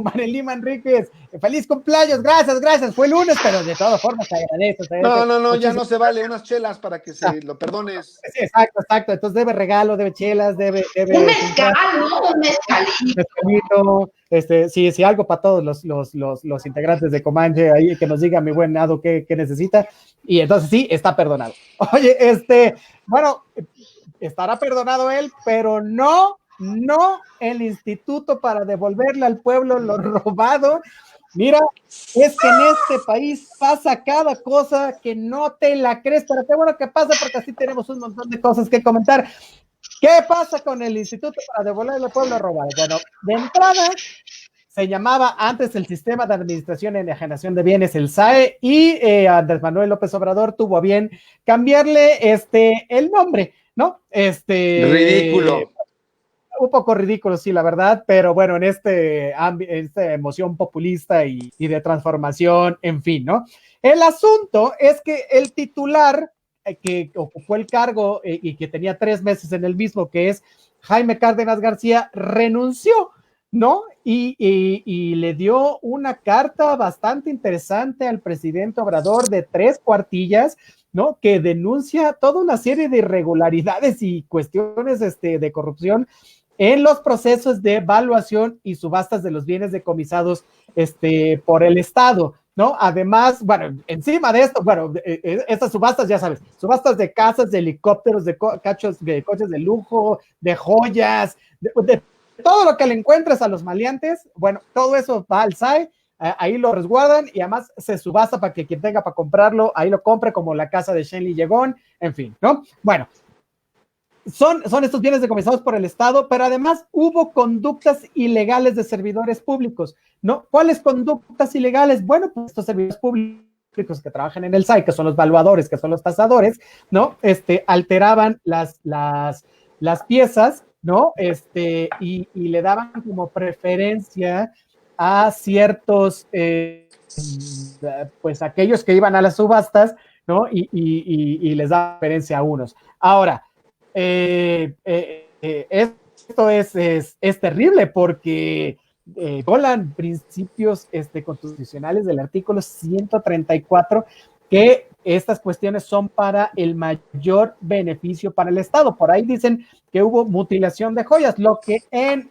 Speaker 1: Marilyn Manríquez, feliz cumpleaños, gracias, fue lunes, pero de todas formas te agradezco.
Speaker 3: No, ya no se vale, unas chelas para que se lo perdones.
Speaker 1: Sí, exacto, entonces debe regalo, debe chelas, debe
Speaker 2: un mezcal, ¿no? Un mezcalito.
Speaker 1: Sí, algo para todos los integrantes de Comanche, ahí que nos diga mi buen Nado qué necesita, y entonces sí, está perdonado. Oye, bueno, estará perdonado él, pero no el instituto para devolverle al pueblo lo robado. Mira, es que en este país pasa cada cosa que no te la crees, pero qué bueno que pasa porque así tenemos un montón de cosas que comentar. ¿Qué pasa con el instituto para devolverle al pueblo robado? Bueno, de entrada se llamaba antes el Sistema de Administración y Enajenación de Bienes, el SAE, y Andrés Manuel López Obrador tuvo a bien cambiarle el nombre, ¿no?
Speaker 3: Ridículo.
Speaker 1: Un poco ridículo, sí, la verdad, pero bueno, en esta emoción populista y de transformación, en fin, ¿no? El asunto es que el titular que ocupó el cargo y que tenía 3 meses en el mismo, que es Jaime Cárdenas García, renunció, ¿no? Y le dio una carta bastante interesante al presidente Obrador de 3 cuartillas, ¿no? Que denuncia toda una serie de irregularidades y cuestiones de corrupción en los procesos de evaluación y subastas de los bienes decomisados por el Estado, ¿no? Además, bueno, encima de esto, bueno, estas subastas, ya sabes, subastas de casas, de helicópteros, de coches de lujo, de joyas, de todo lo que le encuentres a los maleantes, bueno, todo eso va al SAE, ahí lo resguardan y además se subasta para que quien tenga para comprarlo, ahí lo compre, como la casa de Shenley Llegón, en fin, ¿no? Bueno, son estos bienes decomisados por el Estado, pero además hubo conductas ilegales de servidores públicos, ¿no? ¿Cuáles conductas ilegales? Bueno, pues estos servidores públicos que trabajan en el SAE, que son los valuadores, que son los tasadores, ¿no? Alteraban las piezas, ¿no? Y le daban como preferencia a ciertos, pues aquellos que iban a las subastas, ¿no? Y les da preferencia a unos. Ahora, esto es terrible porque violan principios constitucionales del artículo 134 que estas cuestiones son para el mayor beneficio para el Estado. Por ahí dicen que hubo mutilación de joyas, lo que en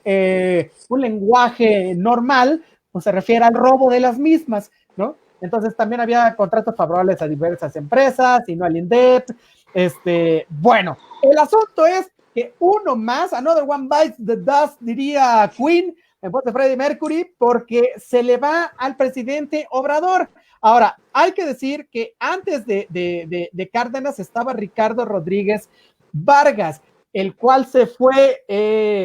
Speaker 1: un lenguaje normal pues se refiere al robo de las mismas, ¿no? Entonces también había contratos favorables a diversas empresas y no al INDEP. Bueno, el asunto es que uno más, another one bites the dust, diría Queen, en voz de Freddie Mercury, porque se le va al presidente Obrador. Ahora, hay que decir que antes de Cárdenas estaba Ricardo Rodríguez Vargas, el cual se fue,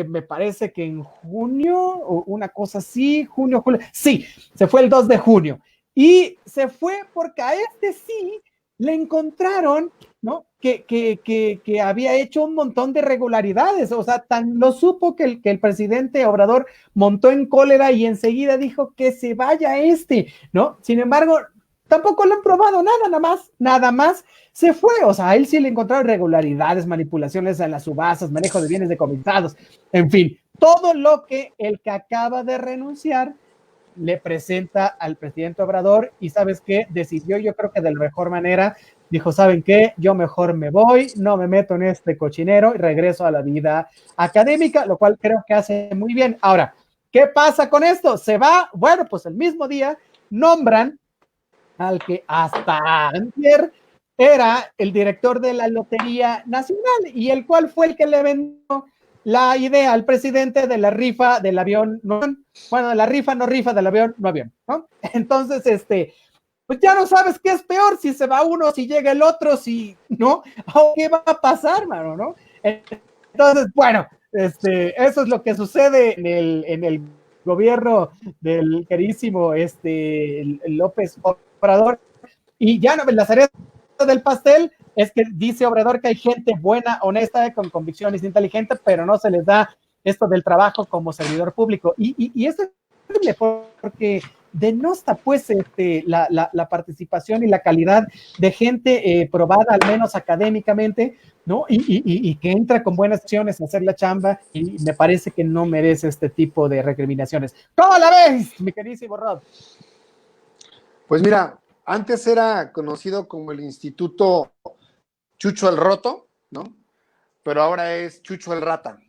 Speaker 1: me parece que en junio, o una cosa así, junio, julio, sí, se fue el 2 de junio. Y se fue porque a sí le encontraron, ¿no? Que había hecho un montón de irregularidades, o sea, tan lo supo que el presidente Obrador montó en cólera y enseguida dijo que se vaya ¿no? Sin embargo, tampoco lo han probado nada más se fue, o sea, a él sí le encontraron irregularidades, manipulaciones en las subastas, manejo de bienes decomisados, en fin, todo lo que el que acaba de renunciar le presenta al presidente Obrador y ¿sabes qué? Decidió, yo creo que de la mejor manera, dijo, ¿saben qué? Yo mejor me voy, no me meto en este cochinero y regreso a la vida académica, lo cual creo que hace muy bien. Ahora, ¿qué pasa con esto? Se va, bueno, pues el mismo día nombran al que hasta antier era el director de la Lotería Nacional y el cual fue el que le vendió la idea al presidente de la rifa del avión, no, bueno, la rifa no rifa del avión, no avión, ¿no? Entonces, pues ya no sabes qué es peor, si se va uno, si llega el otro, si, ¿no? ¿O qué va a pasar, mano, no? Entonces, bueno, eso es lo que sucede en el gobierno del queridísimo López Obrador. Y ya no, la cereza del pastel es que dice Obrador que hay gente buena, honesta, con convicciones, inteligente, pero no se les da esto del trabajo como servidor público. Y esto es terrible porque denosta pues la participación y la calidad de gente probada, al menos académicamente, ¿no? Y que entra con buenas acciones a hacer la chamba y me parece que no merece este tipo de recriminaciones. ¿Cómo la ves, mi queridísimo Rob?
Speaker 3: Pues mira, antes era conocido como el Instituto Chucho el Roto, ¿no? Pero ahora es Chucho el Rata,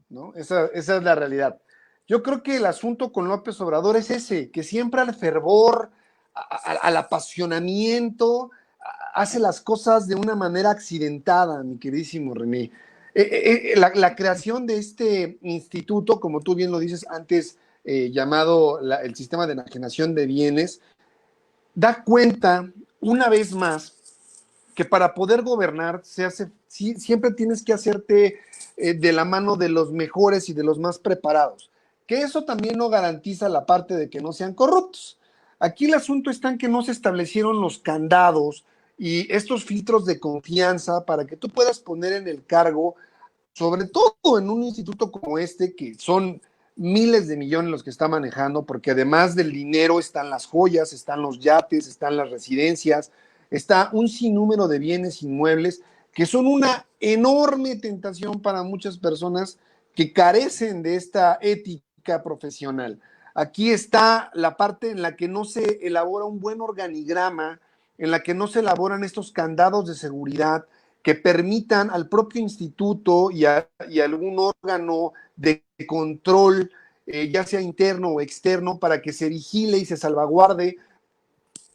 Speaker 3: ¿no? Esa es la realidad. Yo creo que el asunto con López Obrador es ese, que siempre al fervor, al apasionamiento, hace las cosas de una manera accidentada, mi queridísimo René. La creación de este instituto, como tú bien lo dices antes, llamado el Sistema de Enajenación de Bienes, da cuenta una vez más que para poder gobernar siempre tienes que hacerte de la mano de los mejores y de los más preparados, que eso también no garantiza la parte de que no sean corruptos. Aquí el asunto está en que no se establecieron los candados y estos filtros de confianza para que tú puedas poner en el cargo, sobre todo en un instituto como este, que son miles de millones los que está manejando, porque además del dinero están las joyas, están los yates, están las residencias, está un sinnúmero de bienes inmuebles que son una enorme tentación para muchas personas que carecen de esta ética profesional. Aquí está la parte en la que no se elabora un buen organigrama, en la que no se elaboran estos candados de seguridad que permitan al propio instituto y algún órgano de control, ya sea interno o externo, para que se vigile y se salvaguarde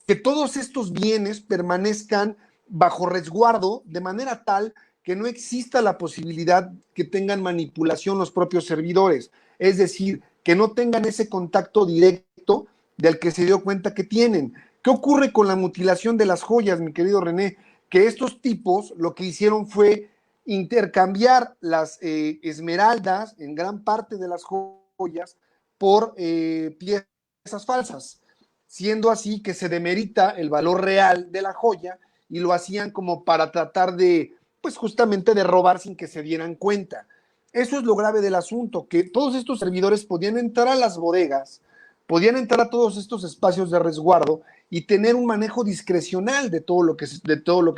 Speaker 3: que todos estos bienes permanezcan bajo resguardo de manera tal que no exista la posibilidad que tengan manipulación los propios servidores, es decir, que no tengan ese contacto directo del que se dio cuenta que tienen. ¿Qué ocurre con la mutilación de las joyas, mi querido René? Que estos tipos lo que hicieron fue intercambiar las esmeraldas, en gran parte de las joyas, por piezas falsas, siendo así que se demerita el valor real de la joya y lo hacían como para tratar de, pues justamente de robar sin que se dieran cuenta. Eso es lo grave del asunto, que todos estos servidores podían entrar a las bodegas, podían entrar a todos estos espacios de resguardo y tener un manejo discrecional de todo lo que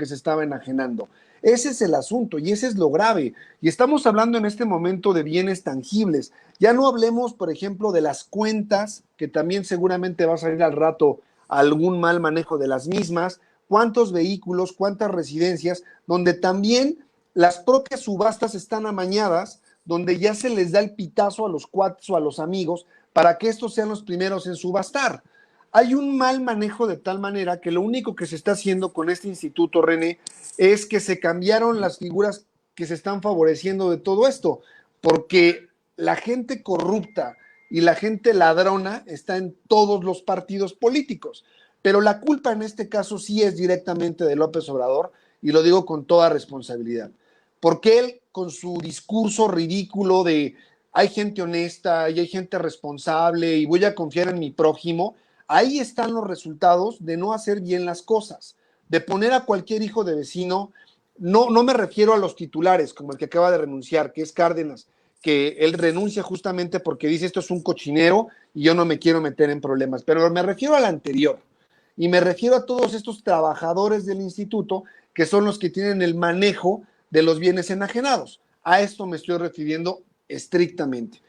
Speaker 3: se estaba enajenando. Ese es el asunto y ese es lo grave. Y estamos hablando en este momento de bienes tangibles. Ya no hablemos, por ejemplo, de las cuentas, que también seguramente va a salir al rato algún mal manejo de las mismas, cuántos vehículos, cuántas residencias, donde también las propias subastas están amañadas, donde ya se les da el pitazo a los cuates o a los amigos para que estos sean los primeros en subastar. Hay un mal manejo de tal manera que lo único que se está haciendo con este instituto, René, es que se cambiaron las figuras que se están favoreciendo de todo esto, porque la gente corrupta y la gente ladrona está en todos los partidos políticos, pero la culpa en este caso sí es directamente de López Obrador, y lo digo con toda responsabilidad, porque él con su discurso ridículo de hay gente honesta y hay gente responsable y voy a confiar en mi prójimo, ahí están los resultados de no hacer bien las cosas, de poner a cualquier hijo de vecino. No me refiero a los titulares, como el que acaba de renunciar, que es Cárdenas, que él renuncia justamente porque dice esto es un cochinero y yo no me quiero meter en problemas, pero me refiero al anterior, y me refiero a todos estos trabajadores del instituto que son los que tienen el manejo de los bienes enajenados. A esto me estoy refiriendo estrictamente.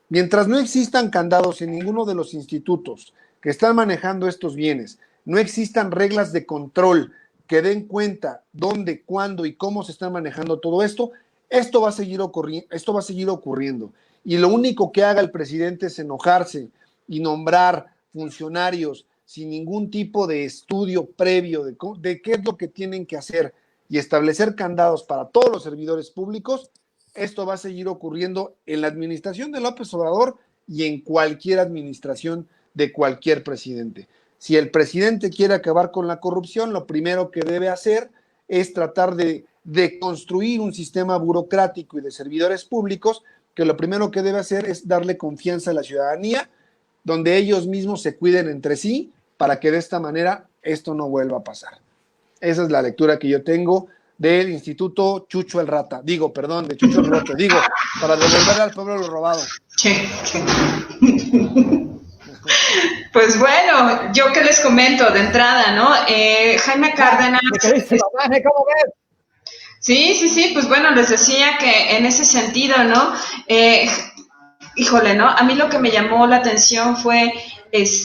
Speaker 3: Mientras no existan candados en ninguno de los institutos que están manejando estos bienes, no existan reglas de control que den cuenta dónde, cuándo y cómo se está manejando todo esto, esto va a seguir ocurriendo. Y lo único que haga el presidente es enojarse y nombrar funcionarios sin ningún tipo de estudio previo de qué es lo que tienen que hacer y establecer candados para todos los servidores públicos. Esto va a seguir ocurriendo en la administración de López Obrador y en cualquier administración de cualquier presidente. Si el presidente quiere acabar con la corrupción, lo primero que debe hacer es tratar de construir un sistema burocrático y de servidores públicos, que lo primero que debe hacer es darle confianza a la ciudadanía, donde ellos mismos se cuiden entre sí, para que de esta manera esto no vuelva a pasar. Esa es la lectura que yo tengo del Instituto Chucho el Rata. De Chucho el Rata. Para devolverle al pueblo lo robado.
Speaker 2: Sí. Pues bueno, yo que les comento de entrada, ¿no? Jaime Cárdenas.
Speaker 1: ¿Cómo ves?
Speaker 2: Sí, pues bueno, les decía que en ese sentido, ¿no? Híjole, ¿no? A mí lo que me llamó la atención fue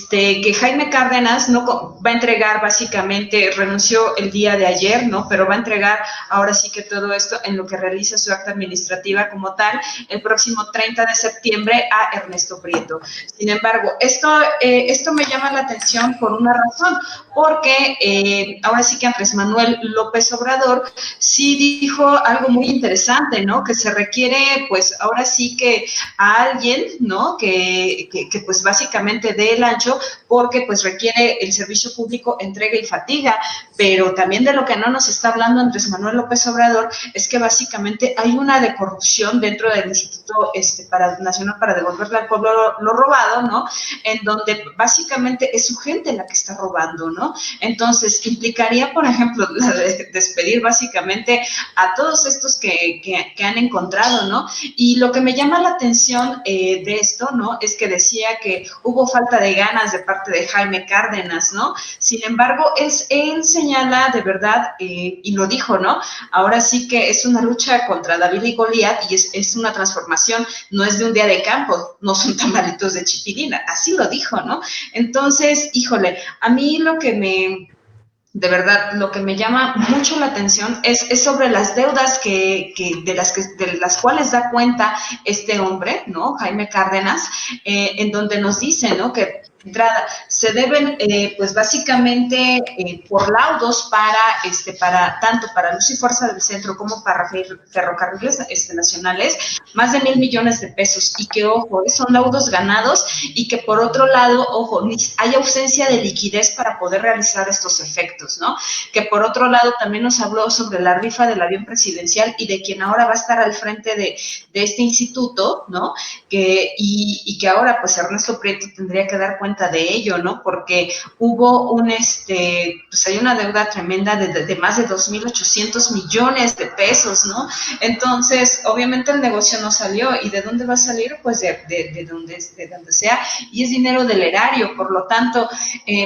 Speaker 2: que Jaime Cárdenas no va a entregar, básicamente, renunció el día de ayer, ¿no? Pero va a entregar ahora sí que todo esto en lo que realiza su acta administrativa como tal el próximo 30 de septiembre a Ernesto Prieto. Sin embargo, esto me llama la atención por una razón, porque ahora sí que Andrés Manuel López Obrador sí dijo algo muy interesante, ¿no? Que se requiere, pues, ahora sí que a alguien, ¿no? Que pues básicamente dé el ancho, porque pues requiere el servicio público entrega y fatiga, pero también de lo que no nos está hablando Andrés Manuel López Obrador es que básicamente hay una de corrupción dentro del Instituto Nacional para devolverle al pueblo lo robado, ¿no? En donde básicamente es su gente la que está robando, ¿no? Entonces implicaría, por ejemplo, la de despedir básicamente a todos estos que han encontrado, ¿no? Y lo que me llama la atención de esto, ¿no? Es que decía que hubo falta de ganas de parte de Jaime Cárdenas, ¿no? Sin embargo, él señala de verdad, y lo dijo, ¿no? Ahora sí que es una lucha contra David y Goliat y es una transformación, no es de un día de campo, no son tamalitos de chipilina, así lo dijo, ¿no? Entonces, híjole, a mí de verdad, lo que me llama mucho la atención es sobre las deudas de las cuales da cuenta este hombre, ¿no? Jaime Cárdenas, en donde nos dice, ¿no? Que de entrada se deben, pues básicamente por laudos para tanto para Luz y Fuerza del Centro como para ferrocarriles nacionales, más de 1,000 millones de pesos, y que, ojo, son laudos ganados, y que por otro lado, ojo, hay ausencia de liquidez para poder realizar estos efectos, ¿no? Que por otro lado también nos habló sobre la rifa del avión presidencial y de quien ahora va a estar al frente de este instituto, ¿no? Y que ahora pues Ernesto Prieto tendría que dar cuenta de ello, ¿no? Porque hubo pues hay una deuda tremenda de más de 2,800 millones de pesos, ¿no? Entonces, obviamente el negocio no salió, ¿y de dónde va a salir? Pues de donde sea, y es dinero del erario. Por lo tanto,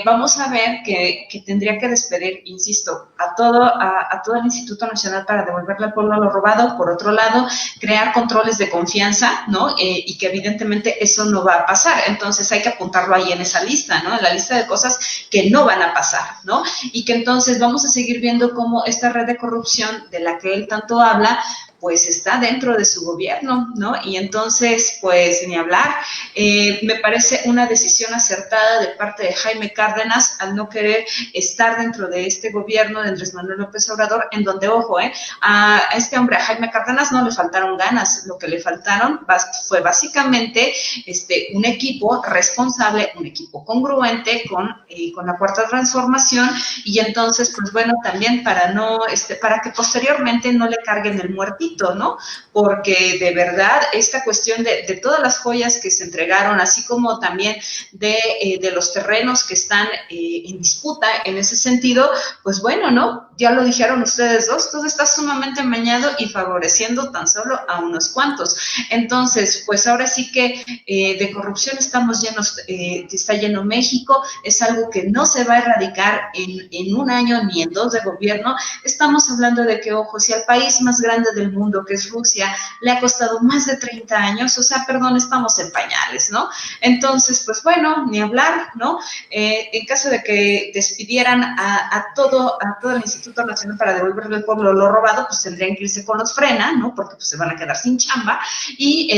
Speaker 2: vamos a ver que tendría que despedir, insisto, a todo el Instituto Nacional para devolverle al pueblo lo robado. Por otro lado, crear controles de confianza, ¿no? Y que evidentemente eso no va a pasar. Entonces hay que apuntarlo ahí en esa lista, ¿no? En la lista de cosas que no van a pasar, ¿no? Y que entonces vamos a seguir viendo cómo esta red de corrupción de la que él tanto habla, pues está dentro de su gobierno, ¿no? Y entonces, pues ni hablar, me parece una decisión acertada de parte de Jaime Cárdenas al no querer estar dentro de este gobierno de Andrés Manuel López Obrador, en donde, ojo, a este hombre, a Jaime Cárdenas, no le faltaron ganas, lo que le faltaron fue básicamente un equipo responsable, un equipo congruente con la Cuarta Transformación, y entonces, pues bueno, también para que posteriormente no le carguen el muertito, ¿no? Porque de verdad esta cuestión de todas las joyas que se entregaron, así como también de los terrenos que están en disputa en ese sentido, pues bueno, ¿no? Ya lo dijeron ustedes dos, todo está sumamente amañado y favoreciendo tan solo a unos cuantos. Entonces, pues ahora sí que de corrupción estamos llenos, está lleno México, es algo que no se va a erradicar en un año ni en dos de gobierno. Estamos hablando de que, ojo, si al país más grande del mundo, que es Rusia, le ha costado más de 30 años, o sea, perdón, estamos en pañales, ¿no? Entonces, pues bueno, ni hablar, ¿no? En caso de que despidieran a todo el Instituto Nacional para devolverle al pueblo lo robado, pues tendrían que irse con los frena, ¿no? Porque pues se van a quedar sin chamba, y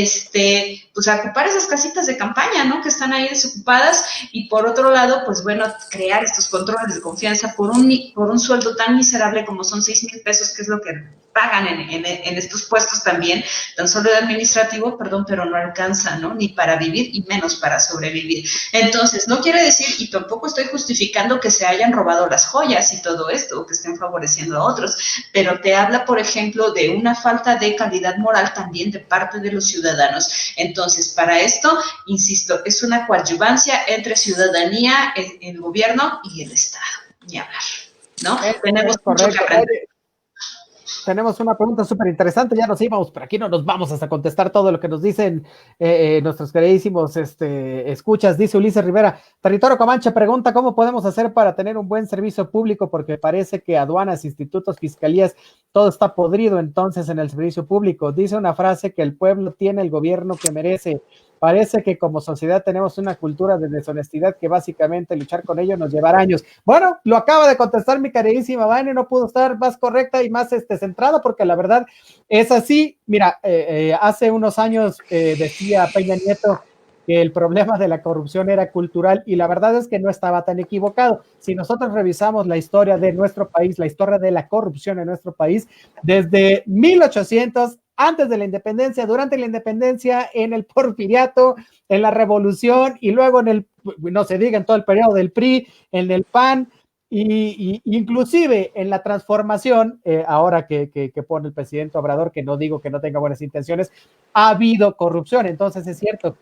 Speaker 2: pues a ocupar esas casitas de campaña, ¿no? Que están ahí desocupadas, y por otro lado, pues bueno, crear estos controles de confianza por un sueldo tan miserable como son 6,000 pesos, que es lo que pagan en estos puestos también, tan solo de administrativo, perdón, pero no alcanza, ¿no? Ni para vivir y menos para sobrevivir. Entonces, no quiere decir, y tampoco estoy justificando que se hayan robado las joyas y todo esto, o que estén favoreciendo a otros, pero te habla, por ejemplo, de una falta de calidad moral también de parte de los ciudadanos. Entonces, para esto, insisto, es una coadyuvancia entre ciudadanía, el gobierno y el Estado. Ni hablar, ¿no? Tenemos mucho que aprender.
Speaker 1: Tenemos una pregunta súper interesante, ya nos íbamos, pero aquí no nos vamos hasta contestar todo lo que nos dicen nuestros queridísimos escuchas. Dice Ulises Rivera, Territorio Comanche pregunta cómo podemos hacer para tener un buen servicio público, porque parece que aduanas, institutos, fiscalías, todo está podrido entonces en el servicio público. Dice una frase que el pueblo tiene el gobierno que merece. Parece que como sociedad tenemos una cultura de deshonestidad que básicamente luchar con ello nos llevará años. Bueno, lo acaba de contestar mi queridísima Vane, no pudo estar más correcta y más centrada, porque la verdad es así. Mira, hace unos años decía Peña Nieto que el problema de la corrupción era cultural, y la verdad es que no estaba tan equivocado. Si nosotros revisamos la historia de nuestro país, la historia de la corrupción en nuestro país, desde 1800, antes de la independencia, durante la independencia, en el porfiriato, en la revolución, y luego no se diga, en todo el periodo del PRI, en el PAN, y inclusive en la transformación, ahora que pone el presidente Obrador, que no digo que no tenga buenas intenciones, ha habido corrupción. Entonces es cierto,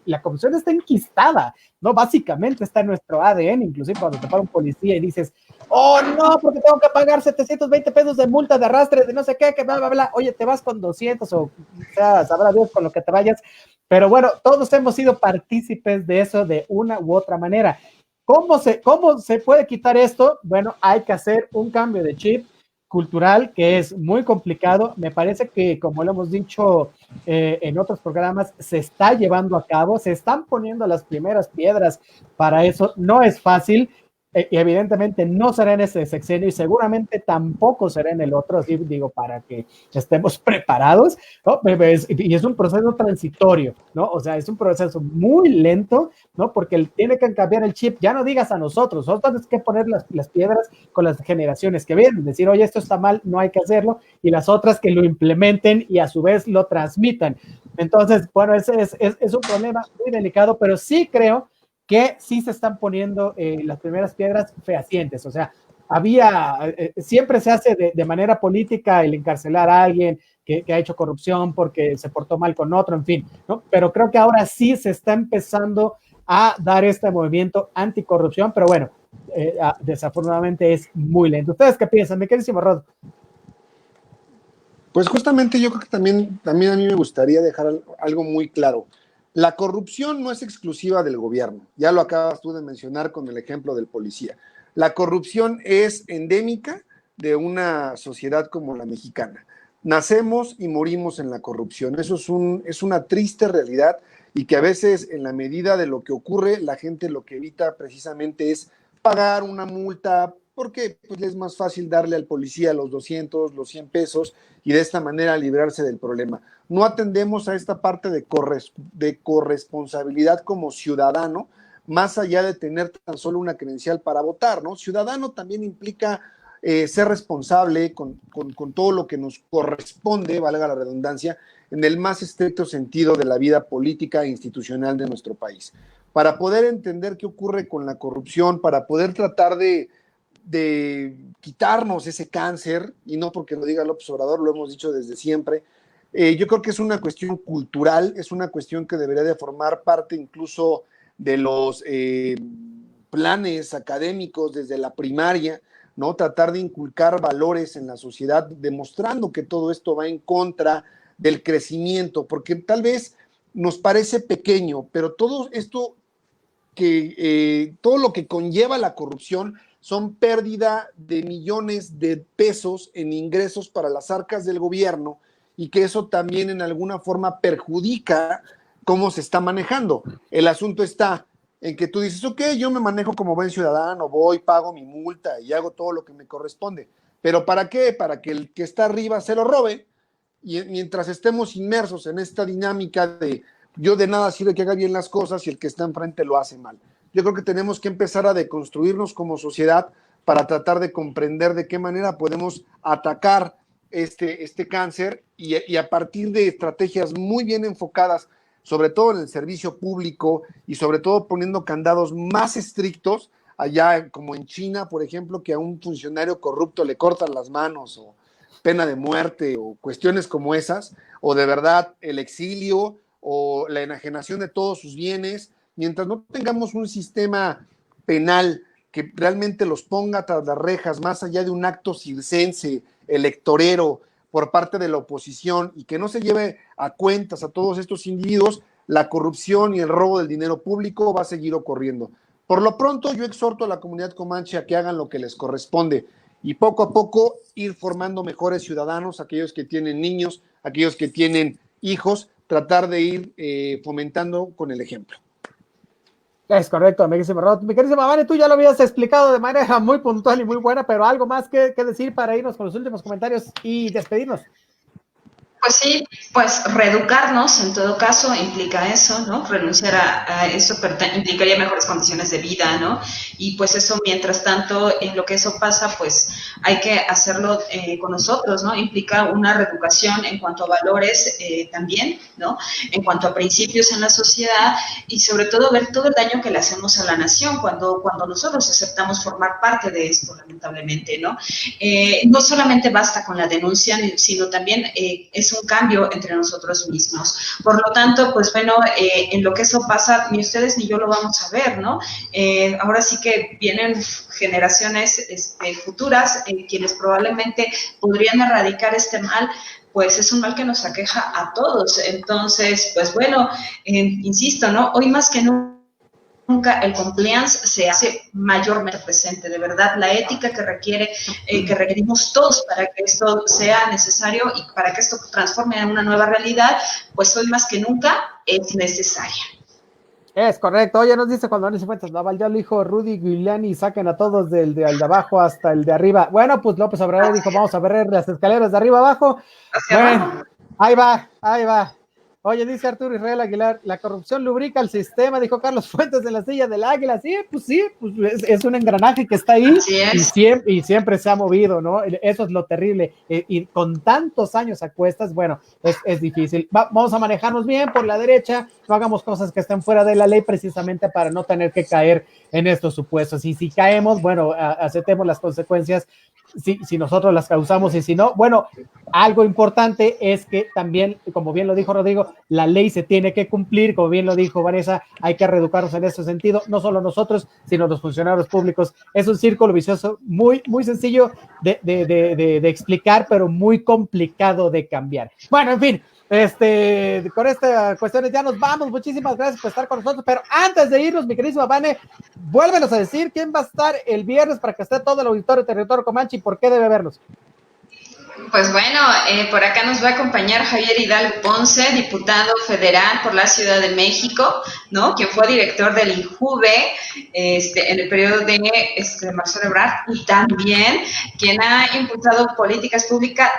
Speaker 1: la corrupción está enquistada, ¿no? Básicamente está en nuestro ADN, inclusive cuando te para un policía y dices, oh no, porque tengo que pagar 720 pesos de multa de arrastre, de no sé qué, que bla, bla, bla. Oye, te vas con 200 o sea, sabrá Dios con lo que te vayas. Pero bueno, todos hemos sido partícipes de eso de una u otra manera. ¿Cómo se puede quitar esto? Bueno, hay que hacer un cambio de chip cultural que es muy complicado. Me parece que, como lo hemos dicho en otros programas, se está llevando a cabo, se están poniendo las primeras piedras para eso. No es fácil. Y evidentemente no será en ese sexenio y seguramente tampoco será en el otro, así digo, para que estemos preparados, ¿no? Y es un proceso transitorio, ¿no? O sea, es un proceso muy lento, ¿no? Porque tiene que cambiar el chip, ya no digas a nosotros tenemos que poner las piedras con las generaciones que vienen, decir, oye, esto está mal, no hay que hacerlo, y las otras que lo implementen y a su vez lo transmitan. Entonces, bueno, ese es un problema muy delicado, pero sí creo que sí se están poniendo las primeras piedras fehacientes. O sea, siempre se hace de manera política el encarcelar a alguien que ha hecho corrupción porque se portó mal con otro, en fin, ¿no? Pero creo que ahora sí se está empezando a dar este movimiento anticorrupción, pero bueno, desafortunadamente es muy lento. ¿Ustedes qué piensan, mi queridísimo Rod?
Speaker 3: Pues justamente yo creo que también a mí me gustaría dejar algo muy claro. La corrupción no es exclusiva del gobierno, ya lo acabas tú de mencionar con el ejemplo del policía. La corrupción es endémica de una sociedad como la mexicana. Nacemos y morimos en la corrupción, eso es una triste realidad y que a veces en la medida de lo que ocurre, la gente lo que evita precisamente es pagar una multa, porque pues, es más fácil darle al policía los 200, los 100 pesos y de esta manera librarse del problema. No atendemos a esta parte de corresponsabilidad como ciudadano, más allá de tener tan solo una credencial para votar, ¿no? Ciudadano también implica ser responsable con todo lo que nos corresponde, valga la redundancia, en el más estricto sentido de la vida política e institucional de nuestro país. Para poder entender qué ocurre con la corrupción, para poder tratar de quitarnos ese cáncer, y no porque lo diga López Obrador, lo hemos dicho desde siempre, yo creo que es una cuestión cultural, es una cuestión que debería de formar parte incluso de los planes académicos desde la primaria, ¿no? Tratar de inculcar valores en la sociedad, demostrando que todo esto va en contra del crecimiento, porque tal vez nos parece pequeño, pero todo esto todo lo que conlleva la corrupción son pérdida de millones de pesos en ingresos para las arcas del gobierno y que eso también en alguna forma perjudica cómo se está manejando. El asunto está en que tú dices, ok, yo me manejo como buen ciudadano, voy, pago mi multa y hago todo lo que me corresponde. ¿Pero para qué? Para que el que está arriba se lo robe, y mientras estemos inmersos en esta dinámica de yo de nada sirve que haga bien las cosas y el que está enfrente lo hace mal. Yo creo que tenemos que empezar a deconstruirnos como sociedad para tratar de comprender de qué manera podemos atacar este cáncer y a partir de estrategias muy bien enfocadas, sobre todo en el servicio público y sobre todo poniendo candados más estrictos, allá como en China, por ejemplo, que a un funcionario corrupto le cortan las manos o pena de muerte o cuestiones como esas, o de verdad el exilio o la enajenación de todos sus bienes, mientras no tengamos un sistema penal que realmente los ponga tras las rejas, más allá de un acto circense, electorero, por parte de la oposición, y que no se lleve a cuentas a todos estos individuos, la corrupción y el robo del dinero público va a seguir ocurriendo. Por lo pronto, yo exhorto a la comunidad comanche a que hagan lo que les corresponde, y poco a poco ir formando mejores ciudadanos, aquellos que tienen niños, aquellos que tienen hijos, tratar de ir fomentando con el ejemplo.
Speaker 1: Es correcto, mi querísima Vane, tú ya lo habías explicado de manera muy puntual y muy buena, pero algo más que decir para irnos con los últimos comentarios y despedirnos.
Speaker 2: Pues sí, pues reeducarnos en todo caso implica eso, ¿no? Renunciar a eso implicaría mejores condiciones de vida, ¿no? Y pues eso, mientras tanto, en lo que eso pasa, pues hay que hacerlo con nosotros, ¿no? Implica una reeducación en cuanto a valores también, ¿no? En cuanto a principios en la sociedad y sobre todo ver todo el daño que le hacemos a la nación cuando nosotros aceptamos formar parte de esto, lamentablemente, ¿no? No solamente basta con la denuncia, sino también es un cambio entre nosotros mismos. Por lo tanto, pues bueno, en lo que eso pasa, ni ustedes ni yo lo vamos a ver, ¿no? Ahora sí que vienen generaciones futuras quienes probablemente podrían erradicar este mal, pues es un mal que nos aqueja a todos. Entonces, pues bueno, insisto, ¿no? Hoy más que nunca el compliance se hace mayormente presente, de verdad, la ética que requerimos todos para que esto sea necesario y para que esto transforme en una nueva realidad, pues hoy más que nunca es necesaria.
Speaker 1: Es correcto. Oye, nos dice cuando Vanessa Fuentes Naval, ya lo dijo Rudy Giuliani, saquen a todos del de abajo hasta el de arriba. Bueno, pues López Obrador dijo, vamos a ver las escaleras de arriba abajo. Bueno, ahí va. Oye, dice Arturo Israel Aguilar, la corrupción lubrica el sistema, dijo Carlos Fuentes de la silla del águila. Sí, pues es un engranaje que está ahí y siempre se ha movido, ¿no? Eso es lo terrible. Y con tantos años a cuestas, bueno, es difícil. Vamos a manejarnos bien por la derecha, no hagamos cosas que estén fuera de la ley precisamente para no tener que caer en estos supuestos. Y si caemos, bueno, aceptemos las consecuencias si nosotros las causamos y si no, bueno, algo importante es que también, como bien lo dijo Rodrigo, la ley se tiene que cumplir, como bien lo dijo Vanessa, hay que reeducarnos en ese sentido, no solo nosotros, sino los funcionarios públicos. Es un círculo vicioso muy, muy sencillo de explicar, pero muy complicado de cambiar. Bueno, en fin, con estas cuestiones ya nos vamos. Muchísimas gracias por estar con nosotros, pero antes de irnos, mi queridísima Vane, vuélvenos a decir quién va a estar el viernes para que esté todo el auditorio Territorio Comanche y por qué debe vernos.
Speaker 2: Pues bueno, por acá nos va a acompañar Javier Hidalgo Ponce, diputado federal por la Ciudad de México, ¿no? Quien fue director del INJUVE en el periodo de Marcelo Ebrard, y también quien ha impulsado políticas públicas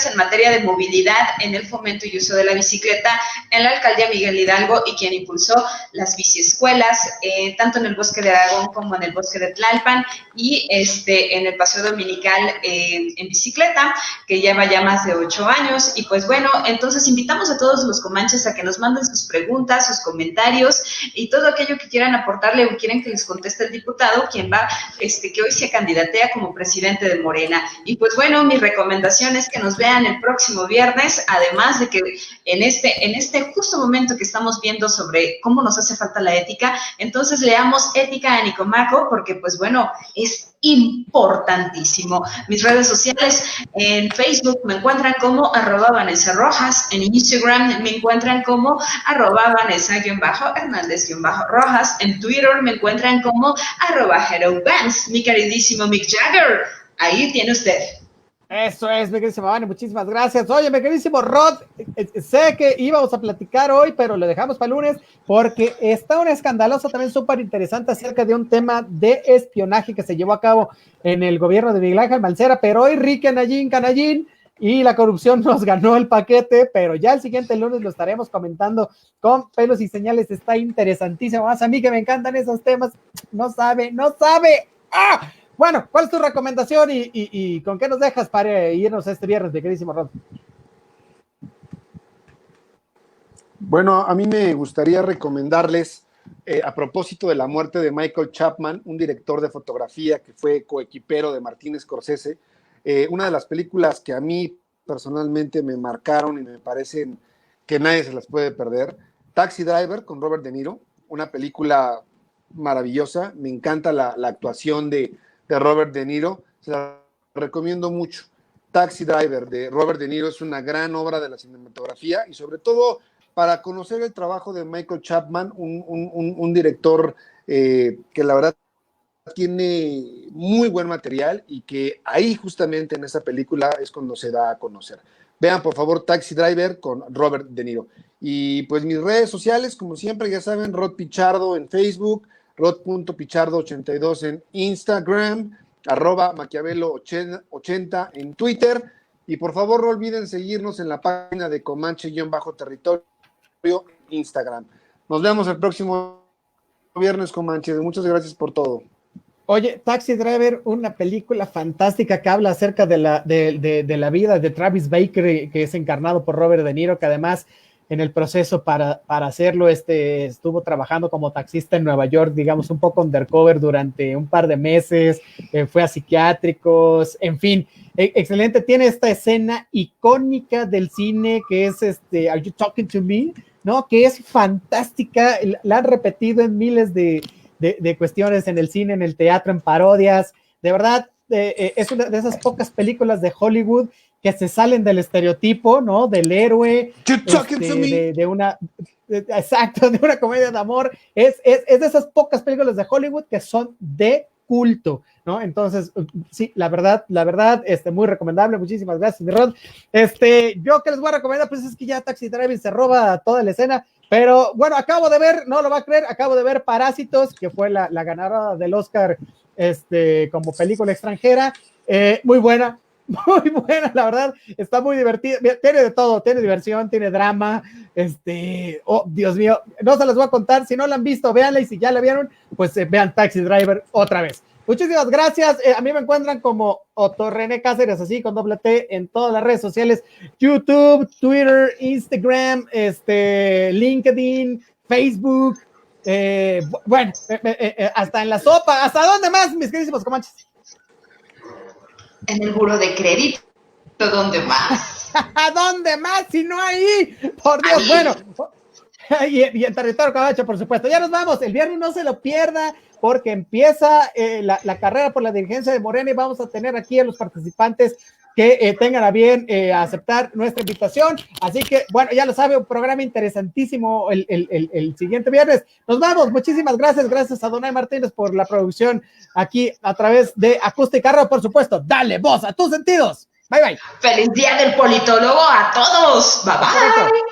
Speaker 2: en materia de movilidad en el fomento y uso de la bicicleta en la alcaldía Miguel Hidalgo, y quien impulsó las biciescuelas, tanto en el Bosque de Aragón como en el Bosque de Tlalpan, y en el paseo dominical en bicicleta, que lleva ya más de 8 años. Y pues bueno, entonces invitamos a todos los comanches a que nos manden sus preguntas, sus comentarios y todo aquello que quieran aportarle o quieren que les conteste el diputado, quien va, que hoy se candidatea como presidente de Morena. Y pues bueno, mi recomendación es que nos vean el próximo viernes, además de que en este justo momento que estamos viendo sobre cómo nos hace falta la ética, entonces leamos Ética de Nicomaco, porque pues bueno, es importantísimo. Mis redes sociales, en Facebook me encuentran como @Vanessa Rojas, en Instagram me encuentran como @Vanessa_Hernández_Rojas, en Twitter me encuentran como @HeroVance, mi queridísimo Mick Jagger. Ahí tiene usted.
Speaker 1: Eso es, mi queridísimo Vane, muchísimas gracias. Oye, mi queridísimo Rod, sé que íbamos a platicar hoy, pero lo dejamos para el lunes, porque está una escandalosa también súper interesante acerca de un tema de espionaje que se llevó a cabo en el gobierno de Miguel Ángel Mancera, pero hoy Ricky Canallín, y la corrupción nos ganó el paquete, pero ya el siguiente lunes lo estaremos comentando con pelos y señales. Está interesantísimo, más a mí que me encantan esos temas. No sabe. ¡Ah! Bueno, ¿cuál es tu recomendación y con qué nos dejas para irnos este viernes, mi queridísimo Rod?
Speaker 3: Bueno, a mí me gustaría recomendarles, a propósito de la muerte de Michael Chapman, un director de fotografía que fue coequipero de Martin Scorsese, una de las películas que a mí personalmente me marcaron y me parecen que nadie se las puede perder, Taxi Driver con Robert De Niro, una película maravillosa. Me encanta la actuación de Robert De Niro, se la recomiendo mucho. Taxi Driver de Robert De Niro es una gran obra de la cinematografía, y sobre todo para conocer el trabajo de Michael Chapman, un director que la verdad tiene muy buen material, y que ahí justamente en esa película es cuando se da a conocer. Vean por favor Taxi Driver con Robert De Niro. Y pues mis redes sociales, como siempre, ya saben, Rod Pichardo en Facebook, Rod.Pichardo82 en Instagram, @Maquiavelo80 en Twitter, y por favor no olviden seguirnos en la página de Comanche-Territorio en Instagram. Nos vemos el próximo viernes, Comanche. Muchas gracias por todo.
Speaker 1: Oye, Taxi Driver, una película fantástica que habla acerca de la vida de Travis Baker, que es encarnado por Robert De Niro, que además en el proceso para hacerlo estuvo trabajando como taxista en Nueva York, digamos, un poco undercover durante un par de meses, fue a psiquiátricos, en fin, excelente. Tiene esta escena icónica del cine que es Are You Talking to Me? ¿No? Que es fantástica, la han repetido en miles de cuestiones en el cine, en el teatro, en parodias. De verdad, es una de esas pocas películas de Hollywood que se salen del estereotipo, ¿no? Del héroe, de una comedia de amor. Es de esas pocas películas de Hollywood que son de culto, ¿no? Entonces, sí, la verdad, muy recomendable. Muchísimas gracias, mi Rod. Yo que les voy a recomendar, pues es que ya Taxi Driver se roba toda la escena, pero bueno, acabo de ver, no lo va a creer, Parásitos, que fue la ganadora del Oscar, como película extranjera. Muy buena, la verdad, está muy divertida, tiene de todo, tiene diversión, tiene drama, oh, Dios mío, no se las voy a contar, si no la han visto, véanla, y si ya la vieron, pues vean Taxi Driver otra vez. Muchísimas gracias, a mí me encuentran como Otto René Cáceres, así con ¡T! En todas las redes sociales, YouTube, Twitter, Instagram, LinkedIn, Facebook, bueno, hasta en la sopa. ¿Hasta dónde más, mis queridísimos comanches?
Speaker 2: En el buro de crédito, ¿dónde más?
Speaker 1: ¿A dónde más si no ahí? Por Dios, bueno. Y en Territorio Comanche, por supuesto. Ya nos vamos, el viernes no se lo pierda, porque empieza la carrera por la dirigencia de Morena, y vamos a tener aquí a los participantes que tengan a bien aceptar nuestra invitación. Así que, bueno, ya lo sabe, un programa interesantísimo el siguiente viernes. Nos vamos, muchísimas gracias a Donay Martínez por la producción aquí a través de Acústica Radio, por supuesto. Dale voz a tus sentidos. Bye, bye.
Speaker 2: Feliz día del politólogo a todos. Bye bye.